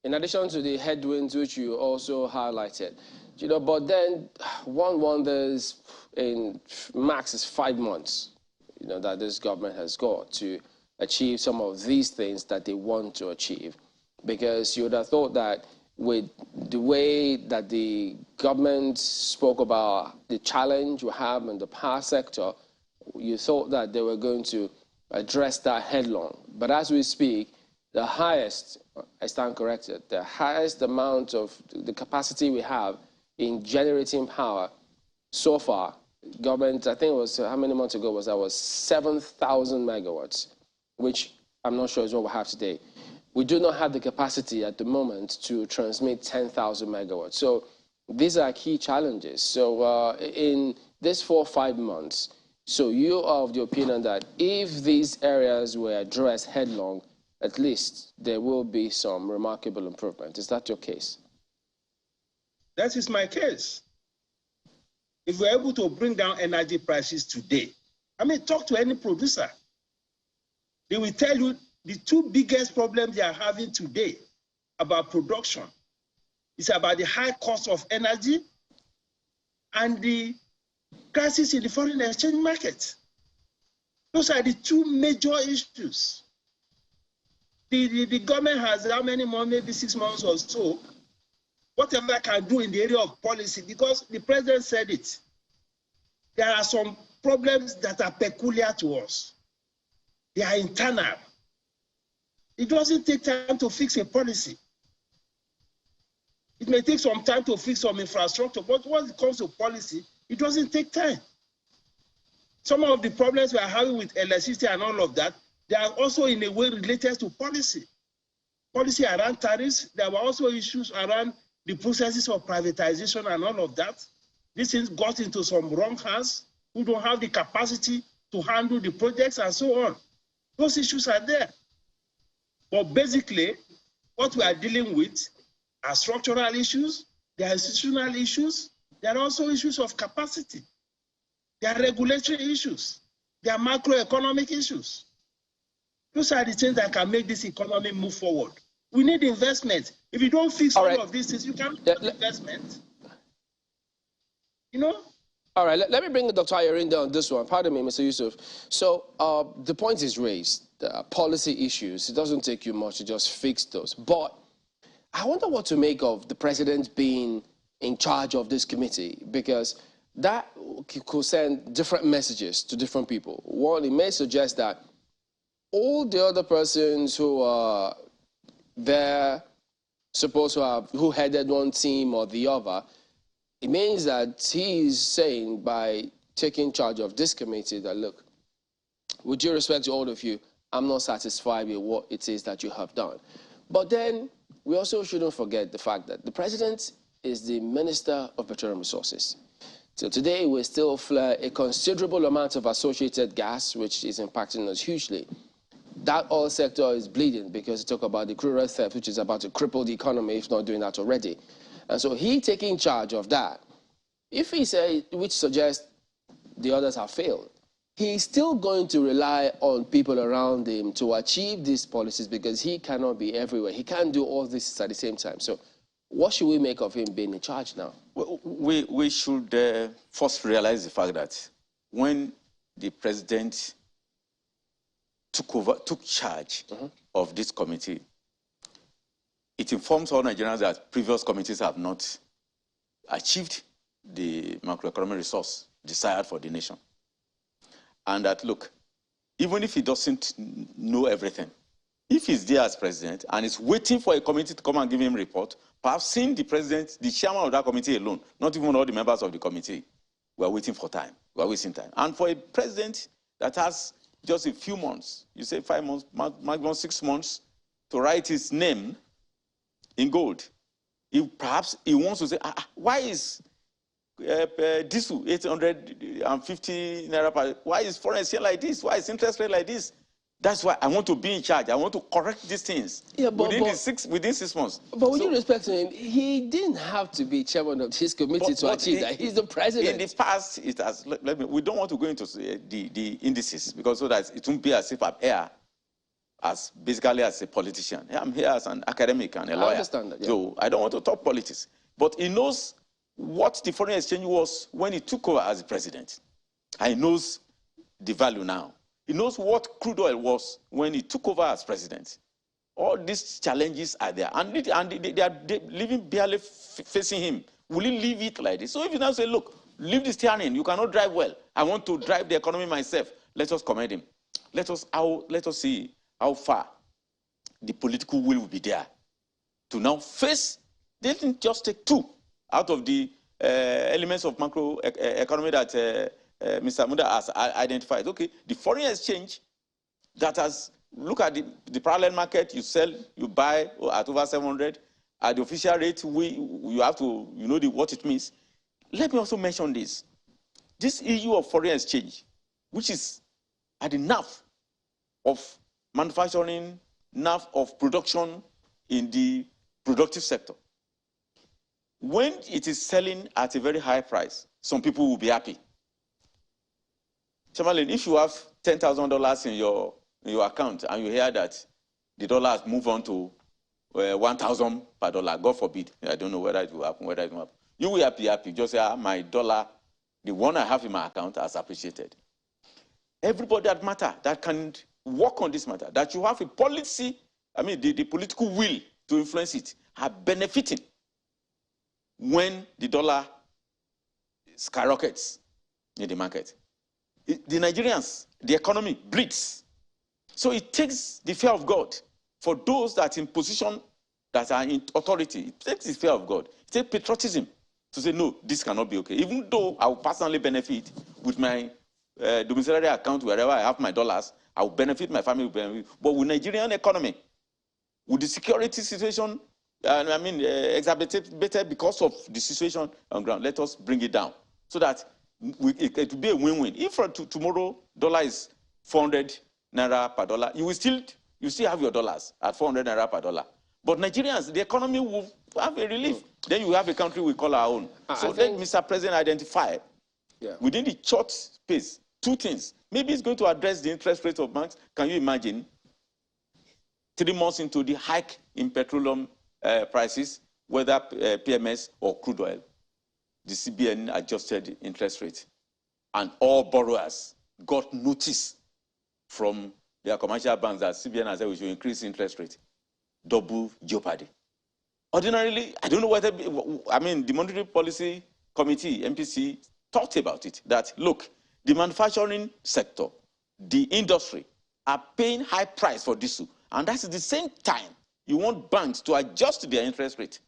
in addition to the headwinds which you also highlighted, you know, but then one wonders in max is 5 months, you know, that this government has got to achieve some of these things that they want to achieve, because you would have thought that with the way that the government spoke about the challenge we have in the power sector, you thought that they were going to address that headlong. But as we speak, the highest, I stand corrected, the highest amount of the capacity we have in generating power so far, government, I think it was, how many months ago was that? Was 7,000 megawatts, which I'm not sure is what we have today. We do not have the capacity at the moment to transmit 10,000 megawatts. So these are key challenges. So in this 4 or 5 months, so you are of the opinion that if these areas were addressed headlong, at least there will be some remarkable improvement. Is that your case? That is my case. If we're able to bring down energy prices today, I mean, talk to any producer. They will tell you the 2 biggest problems they are having today about production is about the high cost of energy and the crisis in the foreign exchange market. Those are the 2 major issues. The government has how many months, maybe 6 months or so, whatever I can do in the area of policy, because the president said it. There are some problems that are peculiar to us. They are internal. It doesn't take time to fix a policy. It may take some time to fix some infrastructure, but when it comes to policy, it doesn't take time. Some of the problems we are having with electricity and all of that, they are also in a way related to policy. Policy around tariffs. There were also issues around the processes of privatization and all of that. These things got into some wrong hands who don't have the capacity to handle the projects and so on. Those issues are there. But basically, what we are dealing with are structural issues, there are institutional issues, there are also issues of capacity. There are regulatory issues. There are macroeconomic issues. Those are the things that can make this economy move forward. We need investment. If you don't fix all of these things, you can't get investment. You know? All right, let me bring Dr. Ayorinda on this one. Pardon me, Mr. Yusuf. So the point is raised, the policy issues. It doesn't take you much to just fix those. But I wonder what to make of the president being in charge of this committee, because that could send different messages to different people. One, it may suggest that all the other persons who are there supposed to have, who headed one team or the other, It means that he is saying by taking charge of this committee that, look, with due respect to all of you, I'm not satisfied with what it is that you have done. But then we also shouldn't forget the fact that the president is the Minister of Petroleum Resources. So today we still flare a considerable amount of associated gas, which is impacting us hugely. That oil sector is bleeding because you talk about the crude oil theft, which is about to cripple the economy, if not doing that already. And so he taking charge of that, if he say, which suggests the others have failed, he's still going to rely on people around him to achieve these policies because he cannot be everywhere. He can't do all this at the same time. So what should we make of him being in charge now? We should first realize the fact that when the president took charge of this committee, it informs all Nigerians that previous committees have not achieved the macroeconomic resource desired for the nation. And that, look, even if he doesn't know everything, if he's there as president and is waiting for a committee to come and give him a report, perhaps seeing the president, the chairman of that committee alone, not even all the members of the committee, we are waiting for time. We are wasting time. And for a president that has just a few months, you say 5 months, maximum 6 months, to write his name in gold, perhaps he wants to say, why is diesel 850 naira per, why is foreign exchange like this? Why is interest rate like this? That's why I want to be in charge. I want to correct these things within 6 months. But with you respect to him, he didn't have to be chairman of this committee to achieve that. He's the president. In the past, it has. We don't want to go into the indices because so that it won't be as if I'm here as basically as a politician. I'm here as an academic and a lawyer. I understand that. Yeah. So I don't want to talk politics. But he knows what the foreign exchange was when he took over as the president. And he knows the value now. He knows what crude oil was when he took over as president. All these challenges are there. And they are living barely facing him. Will he leave it like this? So if you now say, look, leave the steering, you cannot drive well. I want to drive the economy myself. Let us commend him. Let us see how far the political will be there to now face. They didn't just take two out of the elements of macro economy that Mr. Muda has identified. Okay, the foreign exchange that has, look at the parallel market, you sell, you buy at over 700. At the official rate, you have to, you know what it means. Let me also mention this. This issue of foreign exchange, which is at the nerve of manufacturing, nerve of production in the productive sector. When it is selling at a very high price, some people will be happy. Chairman, if you have $10,000 in your account and you hear that the dollar has moved on to 1,000 per dollar, God forbid, I don't know whether it will happen, you will be happy. Just say, my dollar, the one I have in my account, has appreciated. Everybody that matter, that can work on this matter, that you have a policy, the political will to influence it, are benefiting when the dollar skyrockets in the market. The Nigerians, the economy bleeds. So it takes the fear of God for those that are in position, that are in authority. It takes the fear of God. It takes patriotism to say, no, this cannot be okay. Even though I will personally benefit with my domiciliary account, wherever I have my dollars, I will benefit, my family will benefit. But with Nigerian economy, with the security situation, exacerbated because of the situation on ground, let us bring it down so that it will be a win-win. If tomorrow dollar is 400 naira per dollar, you still have your dollars at 400 naira per dollar. But Nigerians, the economy will have a relief. Then you have a country we call our own. So let Mr. President identify within the short space 2 things. Maybe it's going to address the interest rate of banks. Can you imagine 3 months into the hike in petroleum prices, whether PMS or crude oil, the CBN adjusted interest rate, and all borrowers got notice from their commercial banks that CBN has said we should increase interest rate. Double jeopardy. Ordinarily, I don't know whether, the Monetary Policy Committee, MPC, talked about it, that, look, the manufacturing sector, the industry, are paying high price for diesel, and that's at the same time you want banks to adjust their interest rate.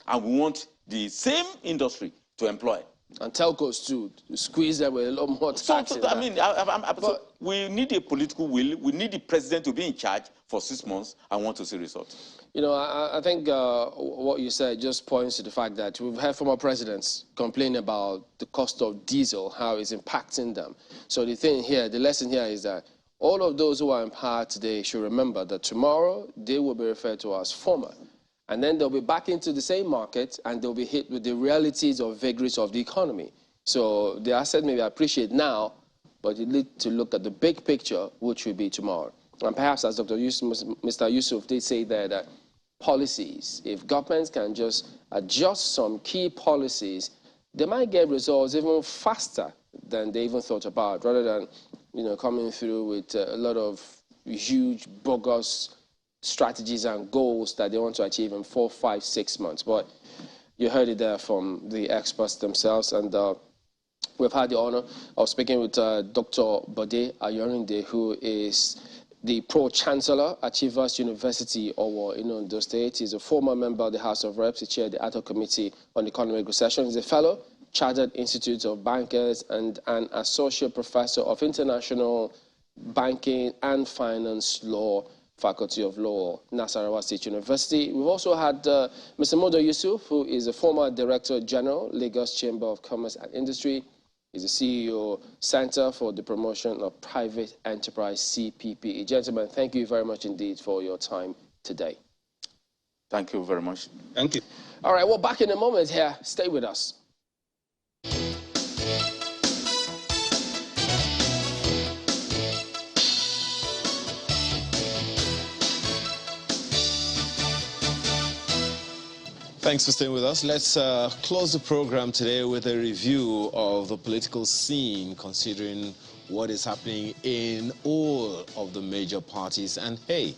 And we want the same industry to employ. And telcos too, to squeeze them with a lot more tax. I mean, so we need a political will. We need the president to be in charge for 6 months. I want to see results. You know, I think what you said just points to the fact that we've had former presidents complain about the cost of diesel, how it's impacting them. So the thing here, the lesson here is that all of those who are in power today should remember that tomorrow they will be referred to as former. And then they'll be back into the same market and they'll be hit with the realities or vagaries of the economy. So the asset may be appreciated now, but you need to look at the big picture, which will be tomorrow. And perhaps, as Mr. Yusuf did say there, that policies, if governments can just adjust some key policies, they might get results even faster than they even thought about, rather than, you know, coming through with a lot of huge, bogus strategies and goals that they want to achieve in 4, 5, 6 months. But you heard it there from the experts themselves, and we've had the honor of speaking with Dr. Bode Ayorinde, who is the Pro-Chancellor at Achievers University, or in Ondo State. He's a former member of the House of Reps. He chaired the ad hoc committee on economic recession. He's a fellow, Chartered Institute of Bankers, and an associate professor of international banking and finance law, Faculty of Law, Nasarawa State University. We've also had Mr. Modo Yusuf, who is a former Director General, Lagos Chamber of Commerce and Industry. He's the CEO, Center for the Promotion of Private Enterprise, CPP. Gentlemen, thank you very much indeed for your time today. Thank you very much. Thank you. All right, well, back in a moment here. Stay with us. Thanks for staying with us. Let's close the program today with a review of the political scene, considering what is happening in all of the major parties. And hey,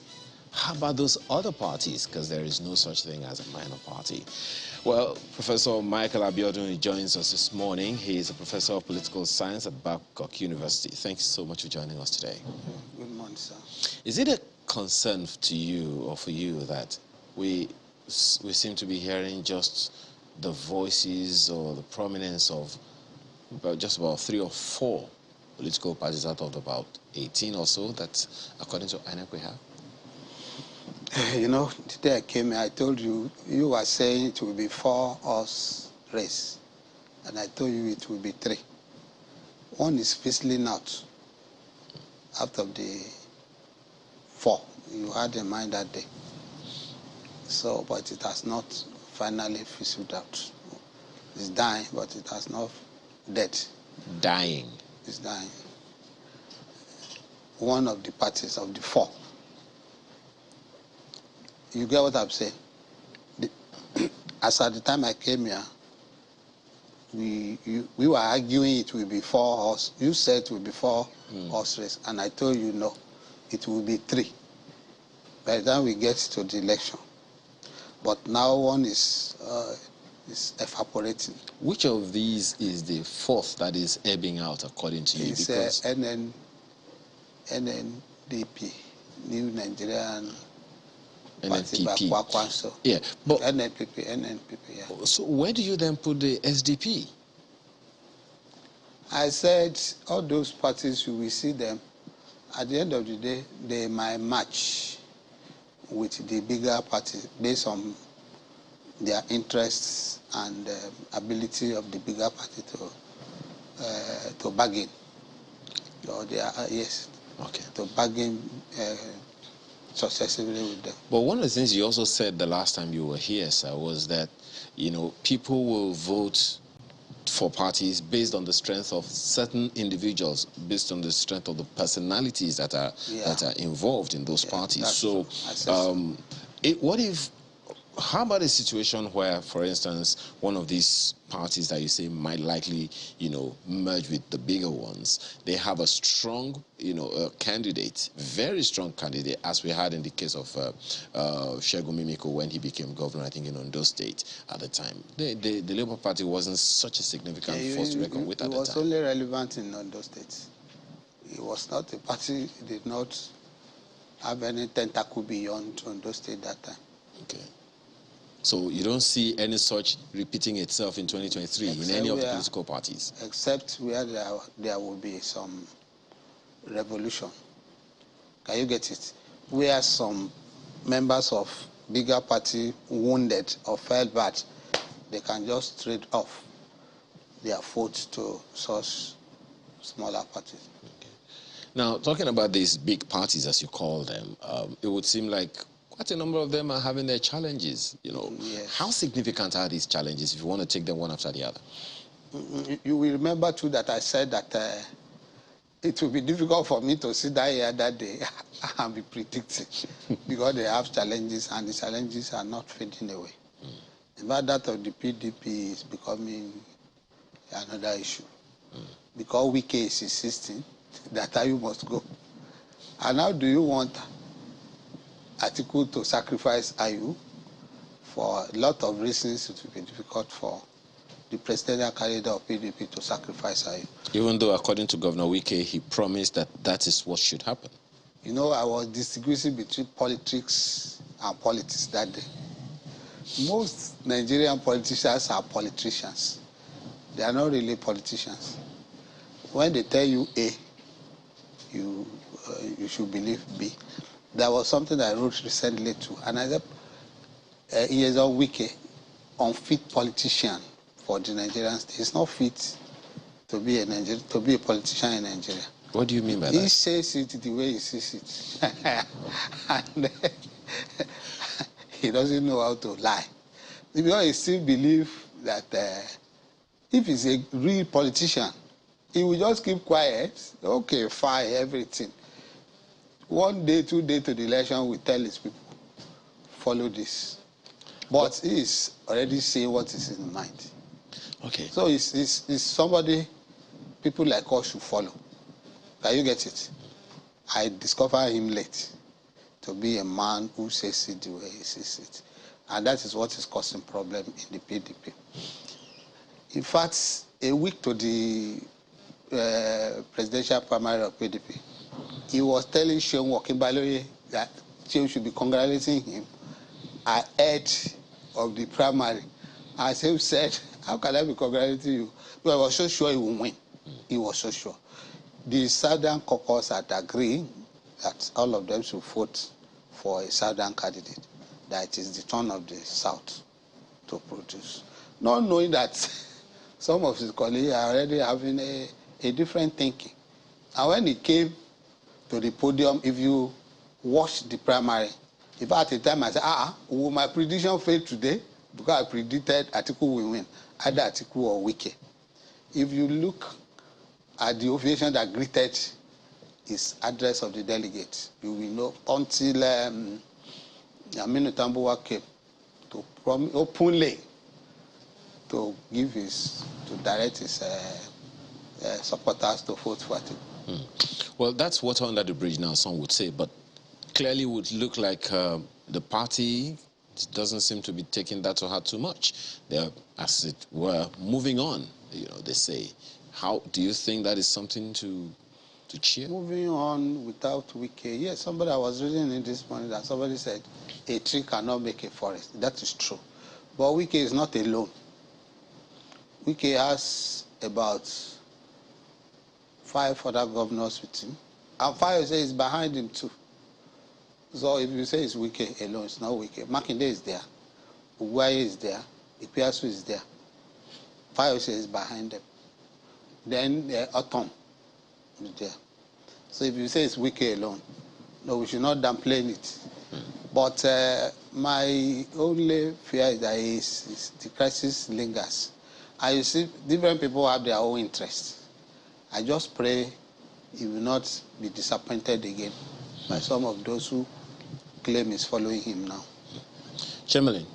how about those other parties? Because there is no such thing as a minor party. Well, Professor Michael Abiodun joins us this morning. He is a professor of political science at Babcock University. Thanks so much for joining us today. Good morning, sir. Is it a concern to you or for you that we seem to be hearing just the voices or the prominence of just about 3 or 4 political parties out of about 18 or so that, according to INEC, we have? You know, the day I came here, I told you, you were saying it will be 4-horse race. And I told you it will be 3. One is fizzling out of the 4 you had in mind that day. So, but it has not finally fizzled out. It's dying, but it has not dead. Dying. It's dying. One of the parties of the 4. You get what I'm saying? As at the time I came here, we were arguing it will be 4 horse. You said it will be 4 horse race, and I told you no, it will be 3. By the time we get to the election. But now one is evaporating. Which of these is the 4th that is ebbing out, according to you? It's NNDP, New Nigerian NNPP. Party. Yeah, but NNPP, yeah. So where do you then put the SDP? I said all those parties, you will see them. At the end of the day, they might match with the bigger parties based on their interests and ability of the bigger party to bargain. Or they are, yes, okay, to bargain successively with them. But one of the things you also said the last time you were here, sir, was that, you know, people will vote for parties based on the strength of certain individuals, based on the strength of the personalities that are involved in those parties. So, how about a situation where, for instance, one of these parties that you say might likely, you know, merge with the bigger ones, they have a strong, you know, candidate, very strong candidate, as we had in the case of Segun Mimiko when he became governor, I think, in Ondo State at the time. The Labour Party wasn't such a significant force to reckon with at the time. It was only relevant in Ondo State. It was not a party, it did not have any tentacle beyond Ondo State that time. Okay. So you don't see any such repeating itself in 2023 in any of the political parties? Except where there will be some revolution. Can you get it? Where some members of bigger party wounded or felt bad, they can just trade off their votes to such smaller parties. Okay. Now, talking about these big parties, as you call them, it would seem like quite a number of them are having their challenges. You know, yes. How significant are these challenges if you want to take them one after the other? You will remember too that I said that it will be difficult for me to sit down here that day and be predicting because they have challenges and the challenges are not fading away. In fact, that of the PDP is becoming another issue. Because Wike is insisting that you must go. And how do you want Atiku to sacrifice IU? For a lot of reasons, it will be difficult for the presidential candidate of PDP to sacrifice IU. Even though, according to Governor Wike, he promised that that is what should happen. You know, I was distinguishing between politics and politics that day. Most Nigerian politicians are politicians. They are not really politicians. When they tell you A, you should believe B. There was something I wrote recently too, and I said, he is a Wike, unfit politician for the Nigerian state. He's not fit to be a politician in Nigeria. What do you mean by that? He says it the way he says it. And he doesn't know how to lie. Because he still believes that if he's a real politician, he will just keep quiet. Okay, fine, everything. 1 day, 2 days to the election, we tell his people, follow this. But he is already saying what is in his mind. Okay. So it's somebody people like us should follow. Can you get it? I discovered him late to be a man who says it the way he says it. And that is what is causing problem in the PDP. In fact, a week to the presidential primary of PDP, he was telling Seun Okinbaloye that Seun should be congratulating him ahead of the primary. As he said, how can I be congratulating you? But I was so sure he will win. He was so sure. The Southern caucus had agreed that all of them should vote for a Southern candidate, that it is the turn of the South to produce. Not knowing that some of his colleagues are already having a different thinking. And when he came to the podium, if you watch the primary, if at the time I said, will my prediction fail today? Because I predicted Atiku will win, either Atiku or Wike. If you look at the ovation that greeted his address of the delegates, you will know until Aminu Tambuwa came to openly to direct his supporters to vote for Atiku. Well, that's water under the bridge now, some would say, but clearly would look like the party doesn't seem to be taking that to heart too much. They're, as it were, moving on, they say. How do you think that is something to cheer? Moving on without Wike. Yes, somebody I was reading in this morning that somebody said a tree cannot make a forest. That is true. But Wike is not alone. Wike has about 5 other governors with him. And Fayose is behind him too. So if you say it's Wike alone, it's not Wike. Makinde is there. Uguaye is there. Ipiasu is there. Fayose is behind them. Then Otom is there. So if you say it's Wike alone, no, we should not downplay it. But my only fear is that the crisis lingers. And you see, different people have their own interests. I just pray he will not be disappointed again by some of those who claim is following him now. Chamberlain.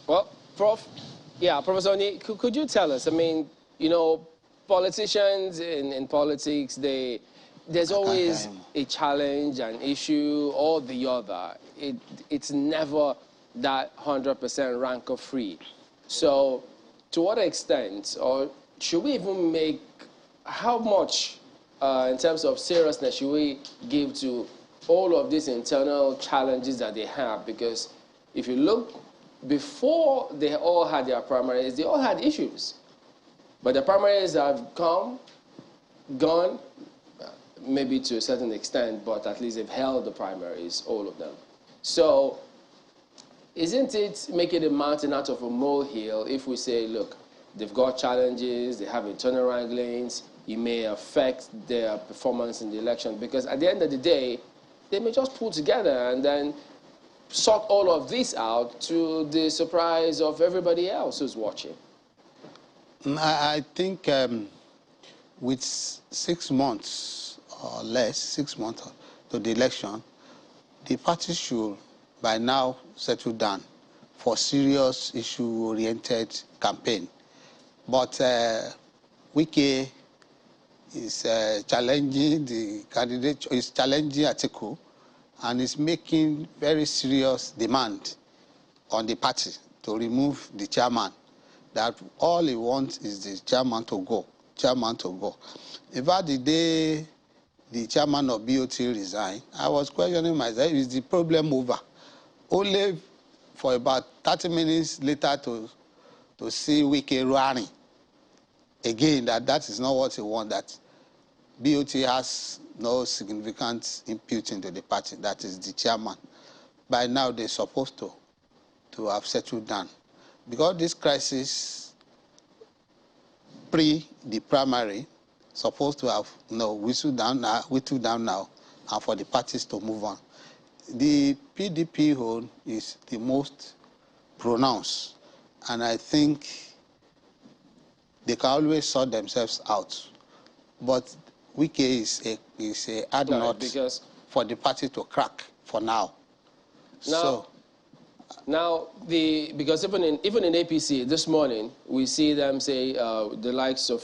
Well, Professor Oni, could you tell us, politicians in politics, there's always a challenge, an issue, or the other. It's never that 100% rancor-free. So to what extent, or should we even make, how much in terms of seriousness should we give to all of these internal challenges that they have? Because, if you look, before they all had their primaries, they all had issues. But the primaries have come, gone, maybe to a certain extent, but at least they've held the primaries, all of them. So isn't it making a mountain out of a molehill if we say, look, they've got challenges, they have internal wranglings, it may affect their performance in the election, because at the end of the day, they may just pull together and then sort all of this out to the surprise of everybody else who's watching. I think with 6 months or less, 6 months to the election, the party should by now settle down for serious issue-oriented campaign. But Wike is challenging the candidate, is challenging Atiku, and is making very serious demand on the party to remove the chairman. That all he wants is the chairman to go. In fact, the day the chairman of BOT resigned, I was questioning myself, is the problem over? Only for about 30 minutes later to see Wike running. Again, that is not what he wants, that BOT has no significant input into the party, that is the chairman. By now, they're supposed to have settled down. Because this crisis, pre the primary, supposed to have whittled down now, and for the parties to move on. The PDP hold is the most pronounced, and I think they can always sort themselves out. But Wike is a hard nut because for the party to crack for now. Because even in APC this morning, we see them say the likes of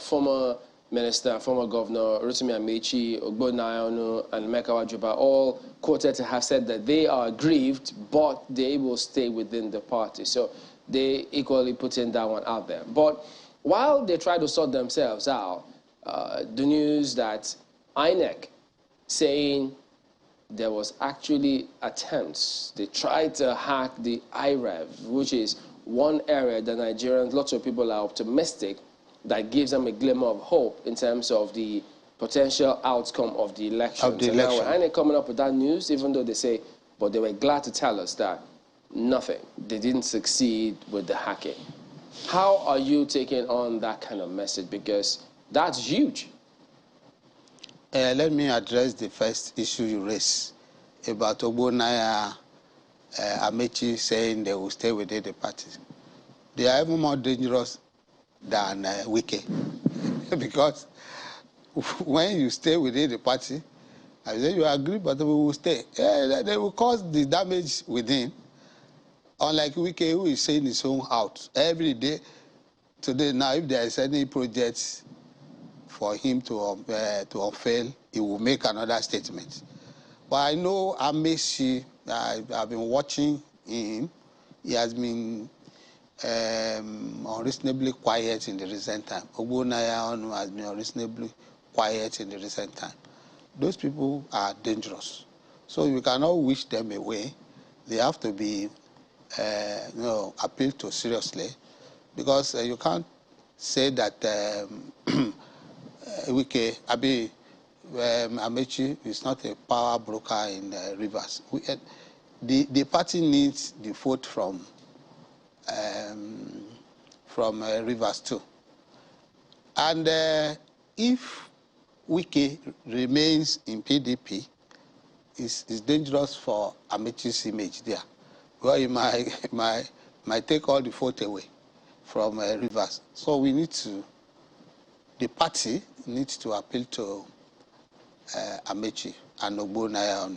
former minister, former governor Rotimi Amechi, Ogbonnaya, and Mekawa Juba, all quoted to have said that they are aggrieved, but they will stay within the party. So they equally putting that one out there. But while they try to sort themselves out, the news that INEC saying there was actually attempts. They tried to hack the IREV, which is one area that Nigerians, lots of people are optimistic, that gives them a glimmer of hope in terms of the potential outcome of the election. Now, INEC coming up with that news, even though they say, but they were glad to tell us that nothing, they didn't succeed with the hacking. How are you taking on that kind of message? Because that's huge. Let me address the first issue you raised about Ogbonnaya Amechi saying they will stay within the party. They are even more dangerous than Wike. Because when you stay within the party, I say you agree, but we will stay. They will cause the damage within. Unlike Wike, who is saying his own out every day. Today, now, if there is any project for him to unveil, he will make another statement. But I know Amechi, I've been watching him. He has been unreasonably quiet in the recent time. Ogbonnaya has been unreasonably quiet in the recent time. Those people are dangerous. So you cannot wish them away. They have to be appealed to seriously, because you can't say that Wike, Amechi is not a power broker in Rivers. The party needs the vote from Rivers too. And if Wike remains in PDP, it's dangerous for Amechi's image there. Well, he might take all the vote away from Rivers. So the party needs to appeal to Amechi and Ogbonnaya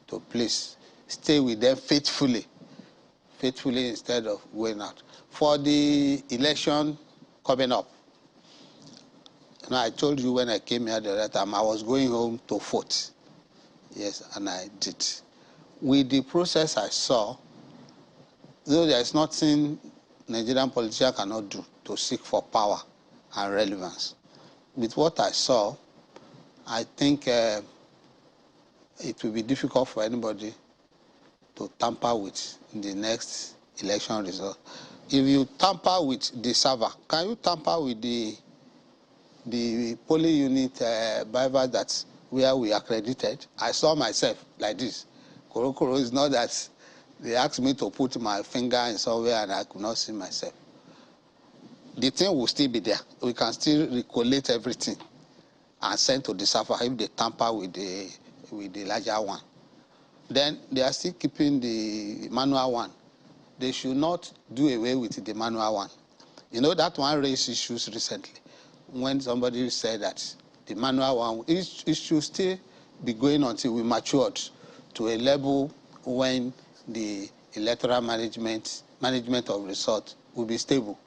to please stay with them faithfully instead of going out. For the election coming up, I told you when I came here the other time, I was going home to vote. Yes, and I did. With the process I saw, though there is nothing Nigerian politicians cannot do to seek for power and relevance. With what I saw, I think it will be difficult for anybody to tamper with the next election result. If you tamper with the server, can you tamper with the polling unit Bible that's where we accredited? I saw myself like this. Korokoro is not that they asked me to put my finger in somewhere and I could not see myself. The thing will still be there. We can still recollate everything and send to the server if they tamper with the larger one. Then they are still keeping the manual one. They should not do away with the manual one. You know, that one raised issues recently when somebody said that the manual one, it should still be going until we matured to a level when the electoral management of result will be stable.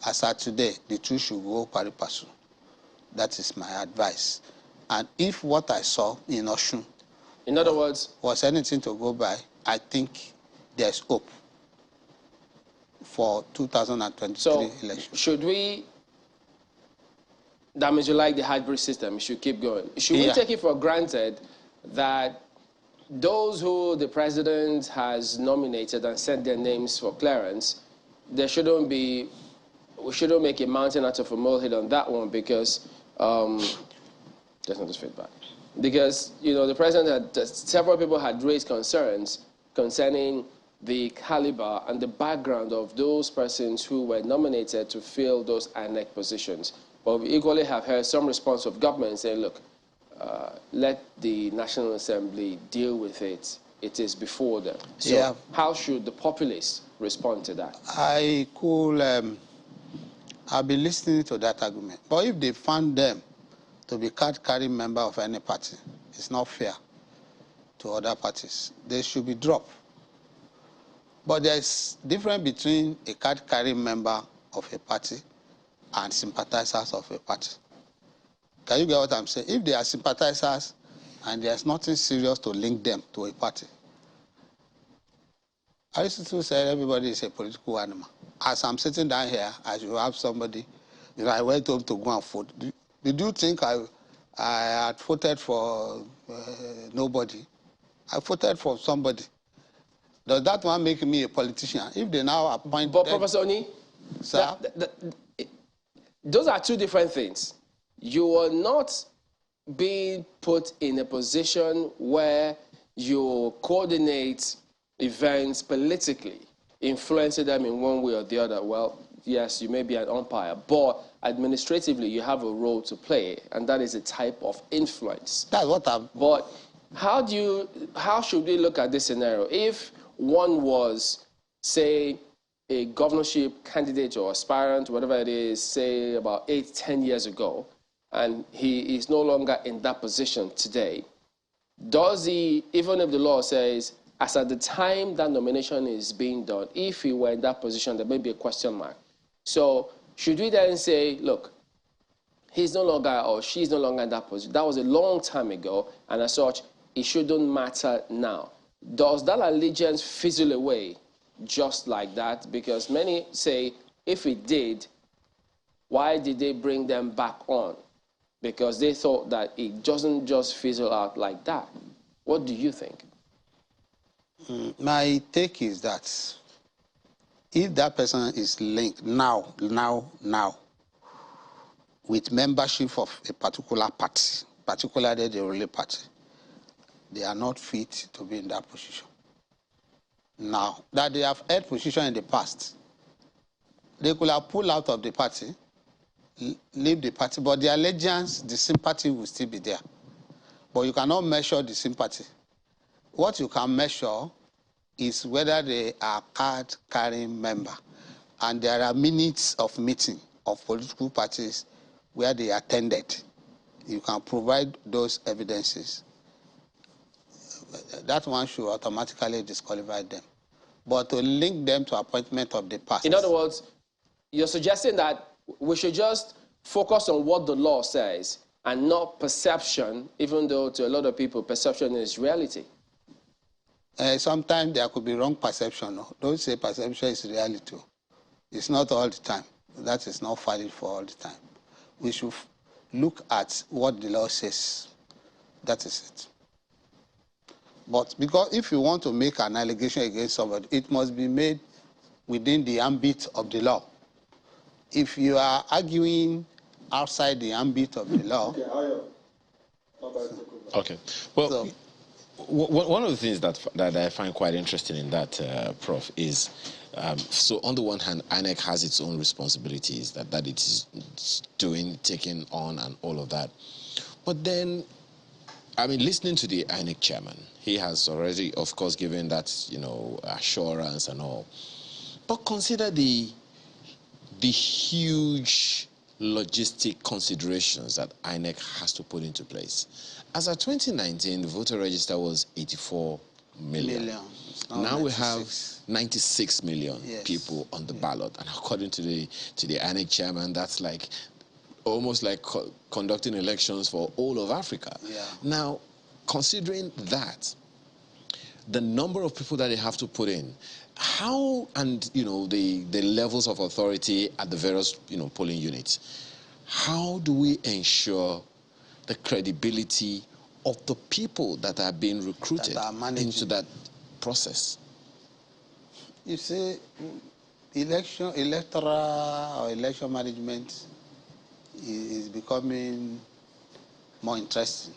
As at today, the two should go pari passu. That is my advice. And if what I saw in Osun, in other words, was anything to go by, I think there's hope for 2023 election. Should we, that means you like the hybrid system, it should keep going. Should we take it for granted that those who the president has nominated and sent their names for clearance, we shouldn't make a mountain out of a molehill on that one because, there's not this feedback. Because, you know, the president several people had raised concerns concerning the caliber and the background of those persons who were nominated to fill those INEC positions. But we equally have heard some response of government saying, look, let the National Assembly deal with it. It is before them. So how should the populace respond to that? I'll be listening to that argument. But if they found them to be card-carrying member of any party, it's not fair to other parties. They should be dropped. But there's difference between a card-carrying member of a party and sympathizers of a party. Can you get what I'm saying? If they are sympathizers and there's nothing serious to link them to a party, Aristotle said everybody is a political animal. As I'm sitting down here, I should have somebody, you know, I went home to go and vote. Did you think I had voted for nobody? I voted for somebody. Does that one make me a politician? If they now appoint... But Professor Oni, sir? Those are two different things. You are not being put in a position where you coordinate events politically, influencing them in one way or the other. Well, yes, you may be an umpire, but administratively you have a role to play, and that is a type of influence. That's what I'm... But how should we look at this scenario? If one was, say, a governorship candidate or aspirant, whatever it is, say about 8-10 years ago, and he is no longer in that position today, does he, even if the law says, as at the time that nomination is being done, if he were in that position, there may be a question mark. So should we then say, look, he's no longer or she's no longer in that position. That was a long time ago, and as such, it shouldn't matter now. Does that allegiance fizzle away just like that? Because many say, if it did, why did they bring them back on? Because they thought that it doesn't just fizzle out like that. What do you think? My take is that if that person is linked now, with membership of a particular party, particularly the ruling party, they are not fit to be in that position. Now, that they have held position in the past, they could have pulled out of the party, leave the party, but the allegiance, the sympathy will still be there. But you cannot measure the sympathy. What you can measure is whether they are card-carrying member. And there are minutes of meeting of political parties where they attended. You can provide those evidences. That one should automatically disqualify them. But to link them to appointment of the past. In other words, you're suggesting that we should just focus on what the law says and not perception, even though to a lot of people, perception is reality. Sometimes there could be wrong perception. No? Don't say perception is reality. It's not all the time. That is not valid for all the time. We should look at what the law says. That is it. But because if you want to make an allegation against somebody, it must be made within the ambit of the law. If you are arguing outside the ambit of the law... Okay. Well, So, one of the things that I find quite interesting in that, Prof, is so on the one hand, INEC has its own responsibilities that it is doing, taking on, and all of that. But then, I mean, listening to the INEC chairman, he has already, of course, given that, assurance and all. But consider the huge logistic considerations that INEC has to put into place. As of 2019, the voter register was 84 million. Now we have 96 million people on the ballot, and according to the INEC chairman, that's like almost like conducting elections for all of Africa. Yeah. Now, considering that, the number of people that they have to put in, how, and the levels of authority at the various polling units, how do we ensure the credibility of the people that are being recruited into that process? You see, electoral or election management is becoming more interesting.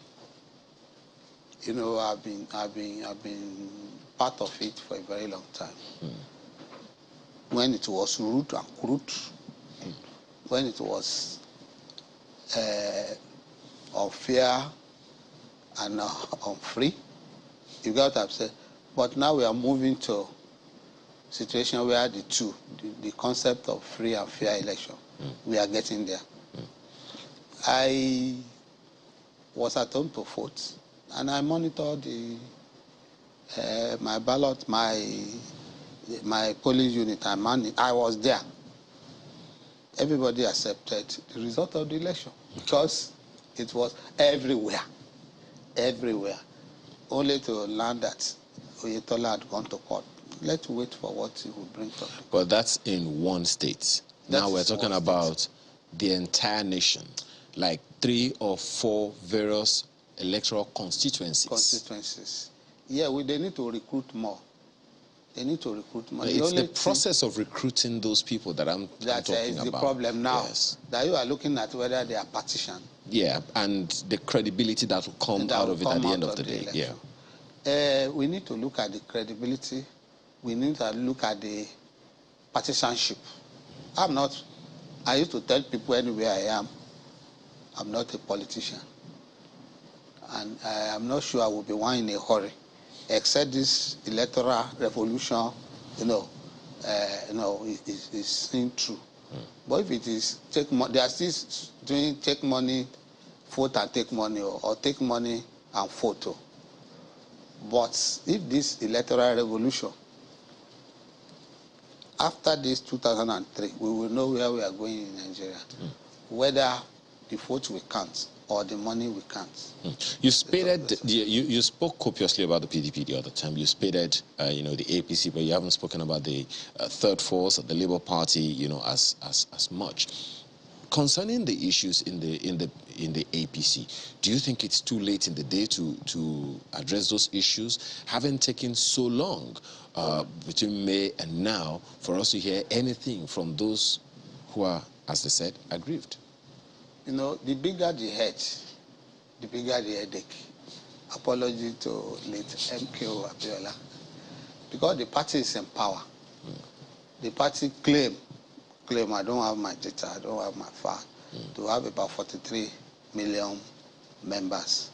I've been part of it for a very long time. When it was root and crude, when it was unfair and unfree, you got upset. But now we are moving to a situation where the concept of free and fair election, we are getting there. I was at home to vote, and I monitored my ballot, my polling unit. I was there. Everybody accepted the result of the election because it was everywhere, only to learn that Oyetola had gone to court. Let's wait for what he will bring from the court. But that's in one state. Now we're talking about the entire nation, like 3 or 4 various electoral constituencies. Yeah, they need to recruit more. They need to recruit more. It's the process of recruiting those people that I'm talking about. That is the problem now. Yes. That you are looking at whether they are partisan. Yeah, and the credibility that will come out of it at the end of the day. Yeah. We need to look at the credibility. We need to look at the partisanship. I used to tell people anywhere I am, I'm not a politician. And I'm not sure I will be one in a hurry, except this electoral revolution, is seen through. But if it is they are still doing take money, vote and take money, or take money and photo. But if this electoral revolution, after this 2003, we will know where we are going in Nigeria, whether the vote will count or the money will count. You spaded, you spoke copiously about the PDP the other time. You spaded, the APC, but you haven't spoken about the third force, the Labour Party, as much. Concerning the issues in the APC, do you think it's too late in the day to address those issues, having taken so long between May and now for us to hear anything from those who are, as they said, aggrieved? The bigger the head, the bigger the headache. Apology to late MKO Abiola. Because the party is in power. The party claim, I don't have my data, I don't have my file, to have about 43 million members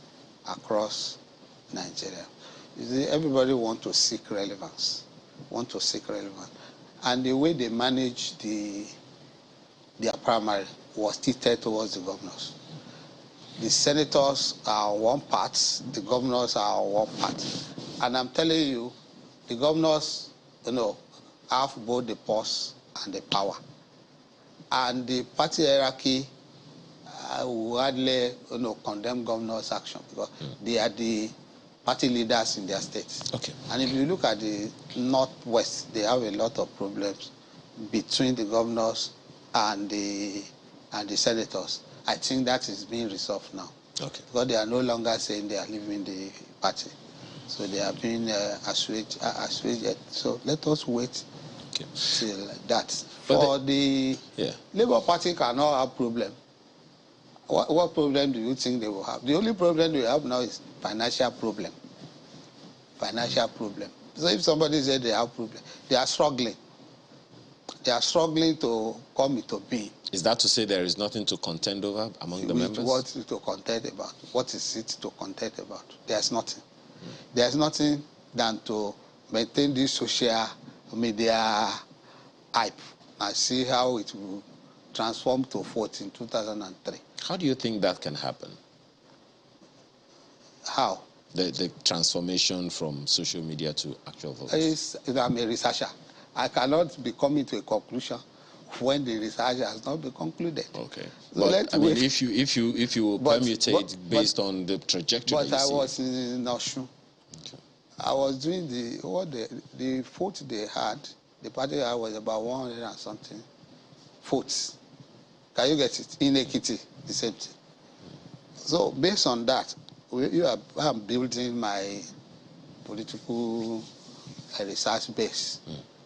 across Nigeria. You see, everybody wants to seek relevance, And the way they manage their primary was tilted towards the governors. The senators are on one part, the governors are on one part. And I'm telling you, the governors, have both the purse and the power. And the party hierarchy will hardly, condemn governors' action because they are the party leaders in their states. Okay. And if you look at the Northwest, they have a lot of problems between the governors and the senators. I think that is being resolved now. Okay. Because they are no longer saying they are leaving the party. So they have been assuaged. So let us wait till that. For the Labour Party cannot have problem. What problem do you think they will have? The only problem they have now is financial problem. Financial problem. So if somebody said they have problem, they are struggling. They are struggling to come into being. Is that to say there is nothing to contend over among the members? What to contend about? What is it to contend about? There's nothing. There's nothing than to maintain this social media hype and see how it will transform to vote in 2003. How do you think that can happen? How? The transformation from social media to actual votes? I'm a researcher. I cannot be coming to a conclusion when the research has not been concluded. Okay. So but I mean, if you permutate based on the trajectory. But I was in Osun. Okay. I was doing the vote they had. The party I was about 100 and something votes. Can you get it? In Ekiti, the same thing. So based on that, I'm building my political research base.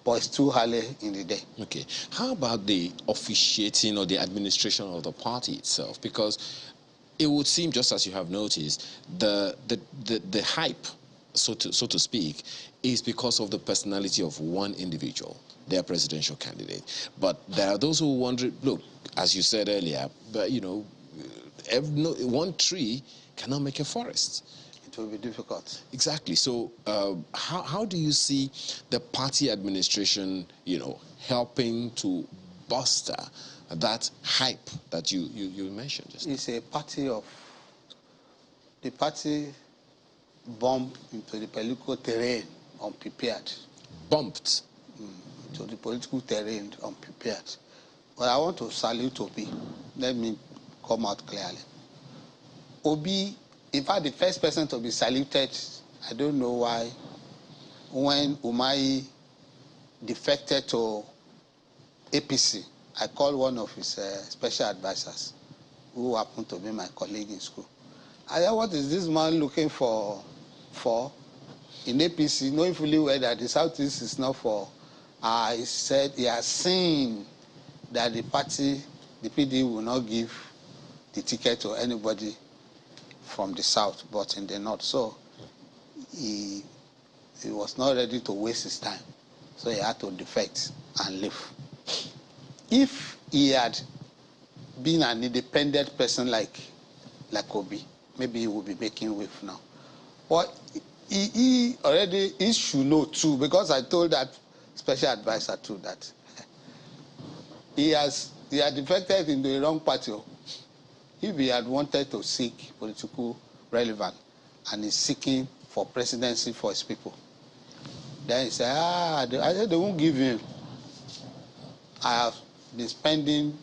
But it's too early in the day. Okay. How about the officiating or the administration of the party itself? Because it would seem, just as you have noticed, the hype, so to speak, is because of the personality of one individual, their presidential candidate. But there are those who wonder, look, as you said earlier, but one tree cannot make a forest. It will be difficult. Exactly. So how do you see the party administration, helping to bolster that hype that you mentioned just now? It's a party of... The party bumped into the political terrain unprepared. Bumped? To the political terrain unprepared. But I want to salute Obi. Let me come out clearly. Obi... In fact, the first person to be saluted, I don't know why, when Umahi defected to APC, I called one of his special advisors, who happened to be my colleague in school. I said, what is this man looking for in APC, knowing fully well that the Southeast is not for... he said he has seen that the party, the PD, will not give the ticket to anybody from the south, but in the north. So he was not ready to waste his time. So he had to defect and leave. If he had been an independent person like Obi, maybe he would be making wave now. But he should know too, because I told that special advisor too that he had defected in the wrong party. If he had wanted to seek political relevance and is seeking for presidency for his people, then he said, I said they won't give him. I have been spending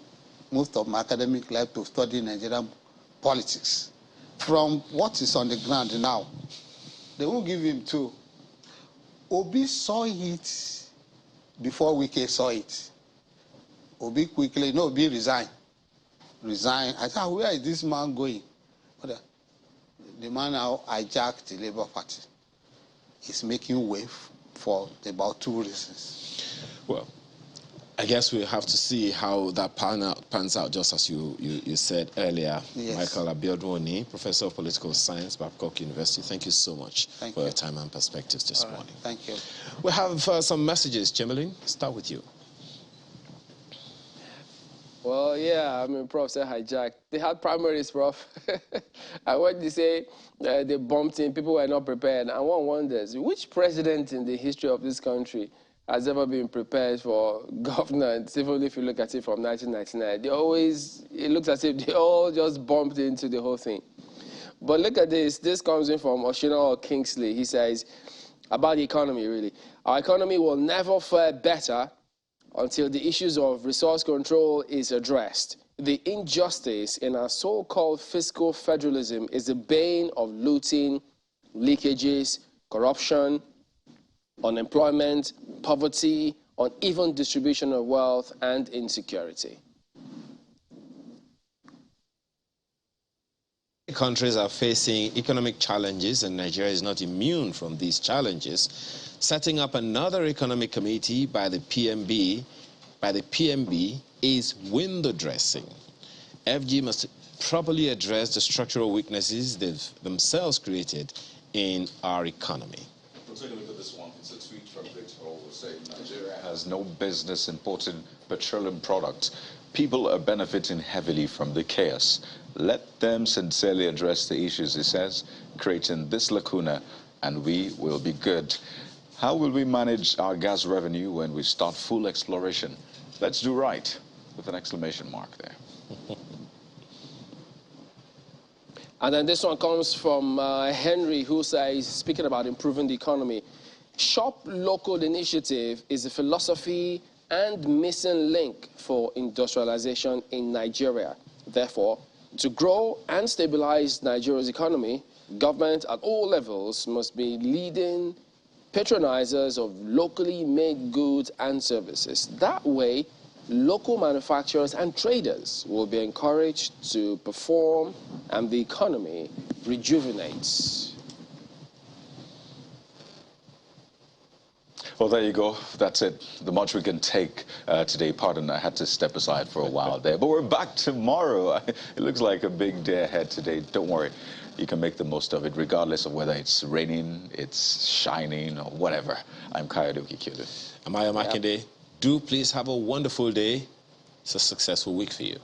most of my academic life to study Nigerian politics. From what is on the ground now, they won't give him too. Obi saw it before Wike saw it. Obi quickly, Obi resigned. I said, where is this man going? The man now hijacked the Labour Party. He's making wave for about 2 reasons. Well, I guess we'll have to see how that pans out, just as you said earlier. Yes. Michael Abiodun, Professor of Political Science, Babcock University, thank you so much for your time and perspectives this morning. Thank you. We have some messages. Chamberlain, start with you. Well, yeah, Prof said hijacked. They had primaries, Prof. And when they say they bumped in, people were not prepared. And one wonders, which president in the history of this country has ever been prepared for governance, even if you look at it from 1999? It looks as if they all just bumped into the whole thing. But look at this. This comes in from Oshino Kingsley. He says, about the economy, really. Our economy will never fare better until the issues of resource control is addressed. The injustice in our so-called fiscal federalism is the bane of looting, leakages, corruption, unemployment, poverty, uneven distribution of wealth, and insecurity. Countries are facing economic challenges, and Nigeria is not immune from these challenges. Setting up another economic committee by the PMB is window dressing. FG must properly address the structural weaknesses they've themselves created in our economy. We'll take a look at this one. It's a tweet from Victor Orwell saying Nigeria has no business importing petroleum products. People are benefiting heavily from the chaos. Let them sincerely address the issues, he says, creating this lacuna, and we will be good. How will we manage our gas revenue when we start full exploration? Let's do right, with an exclamation mark there. And then this one comes from Henry, who says, speaking about improving the economy, Shop Local initiative is a philosophy and missing link for industrialization in Nigeria. Therefore, to grow and stabilize Nigeria's economy, government at all levels must be leading patronizers of locally made goods and services. That way, local manufacturers and traders will be encouraged to perform and the economy rejuvenates. Well, there you go. That's it. The much we can take today. Pardon, I had to step aside for a while there. But we're back tomorrow. It looks like a big day ahead today. Don't worry. You can make the most of it, regardless of whether it's raining, it's shining, or whatever. I'm Kayode Okikiodu. I'm Ayo Makinde. Do please have a wonderful day. It's a successful week for you.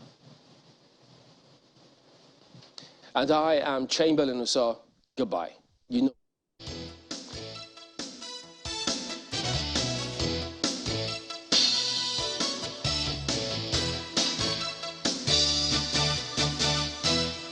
And I am Chamberlain Uso. Goodbye. You know.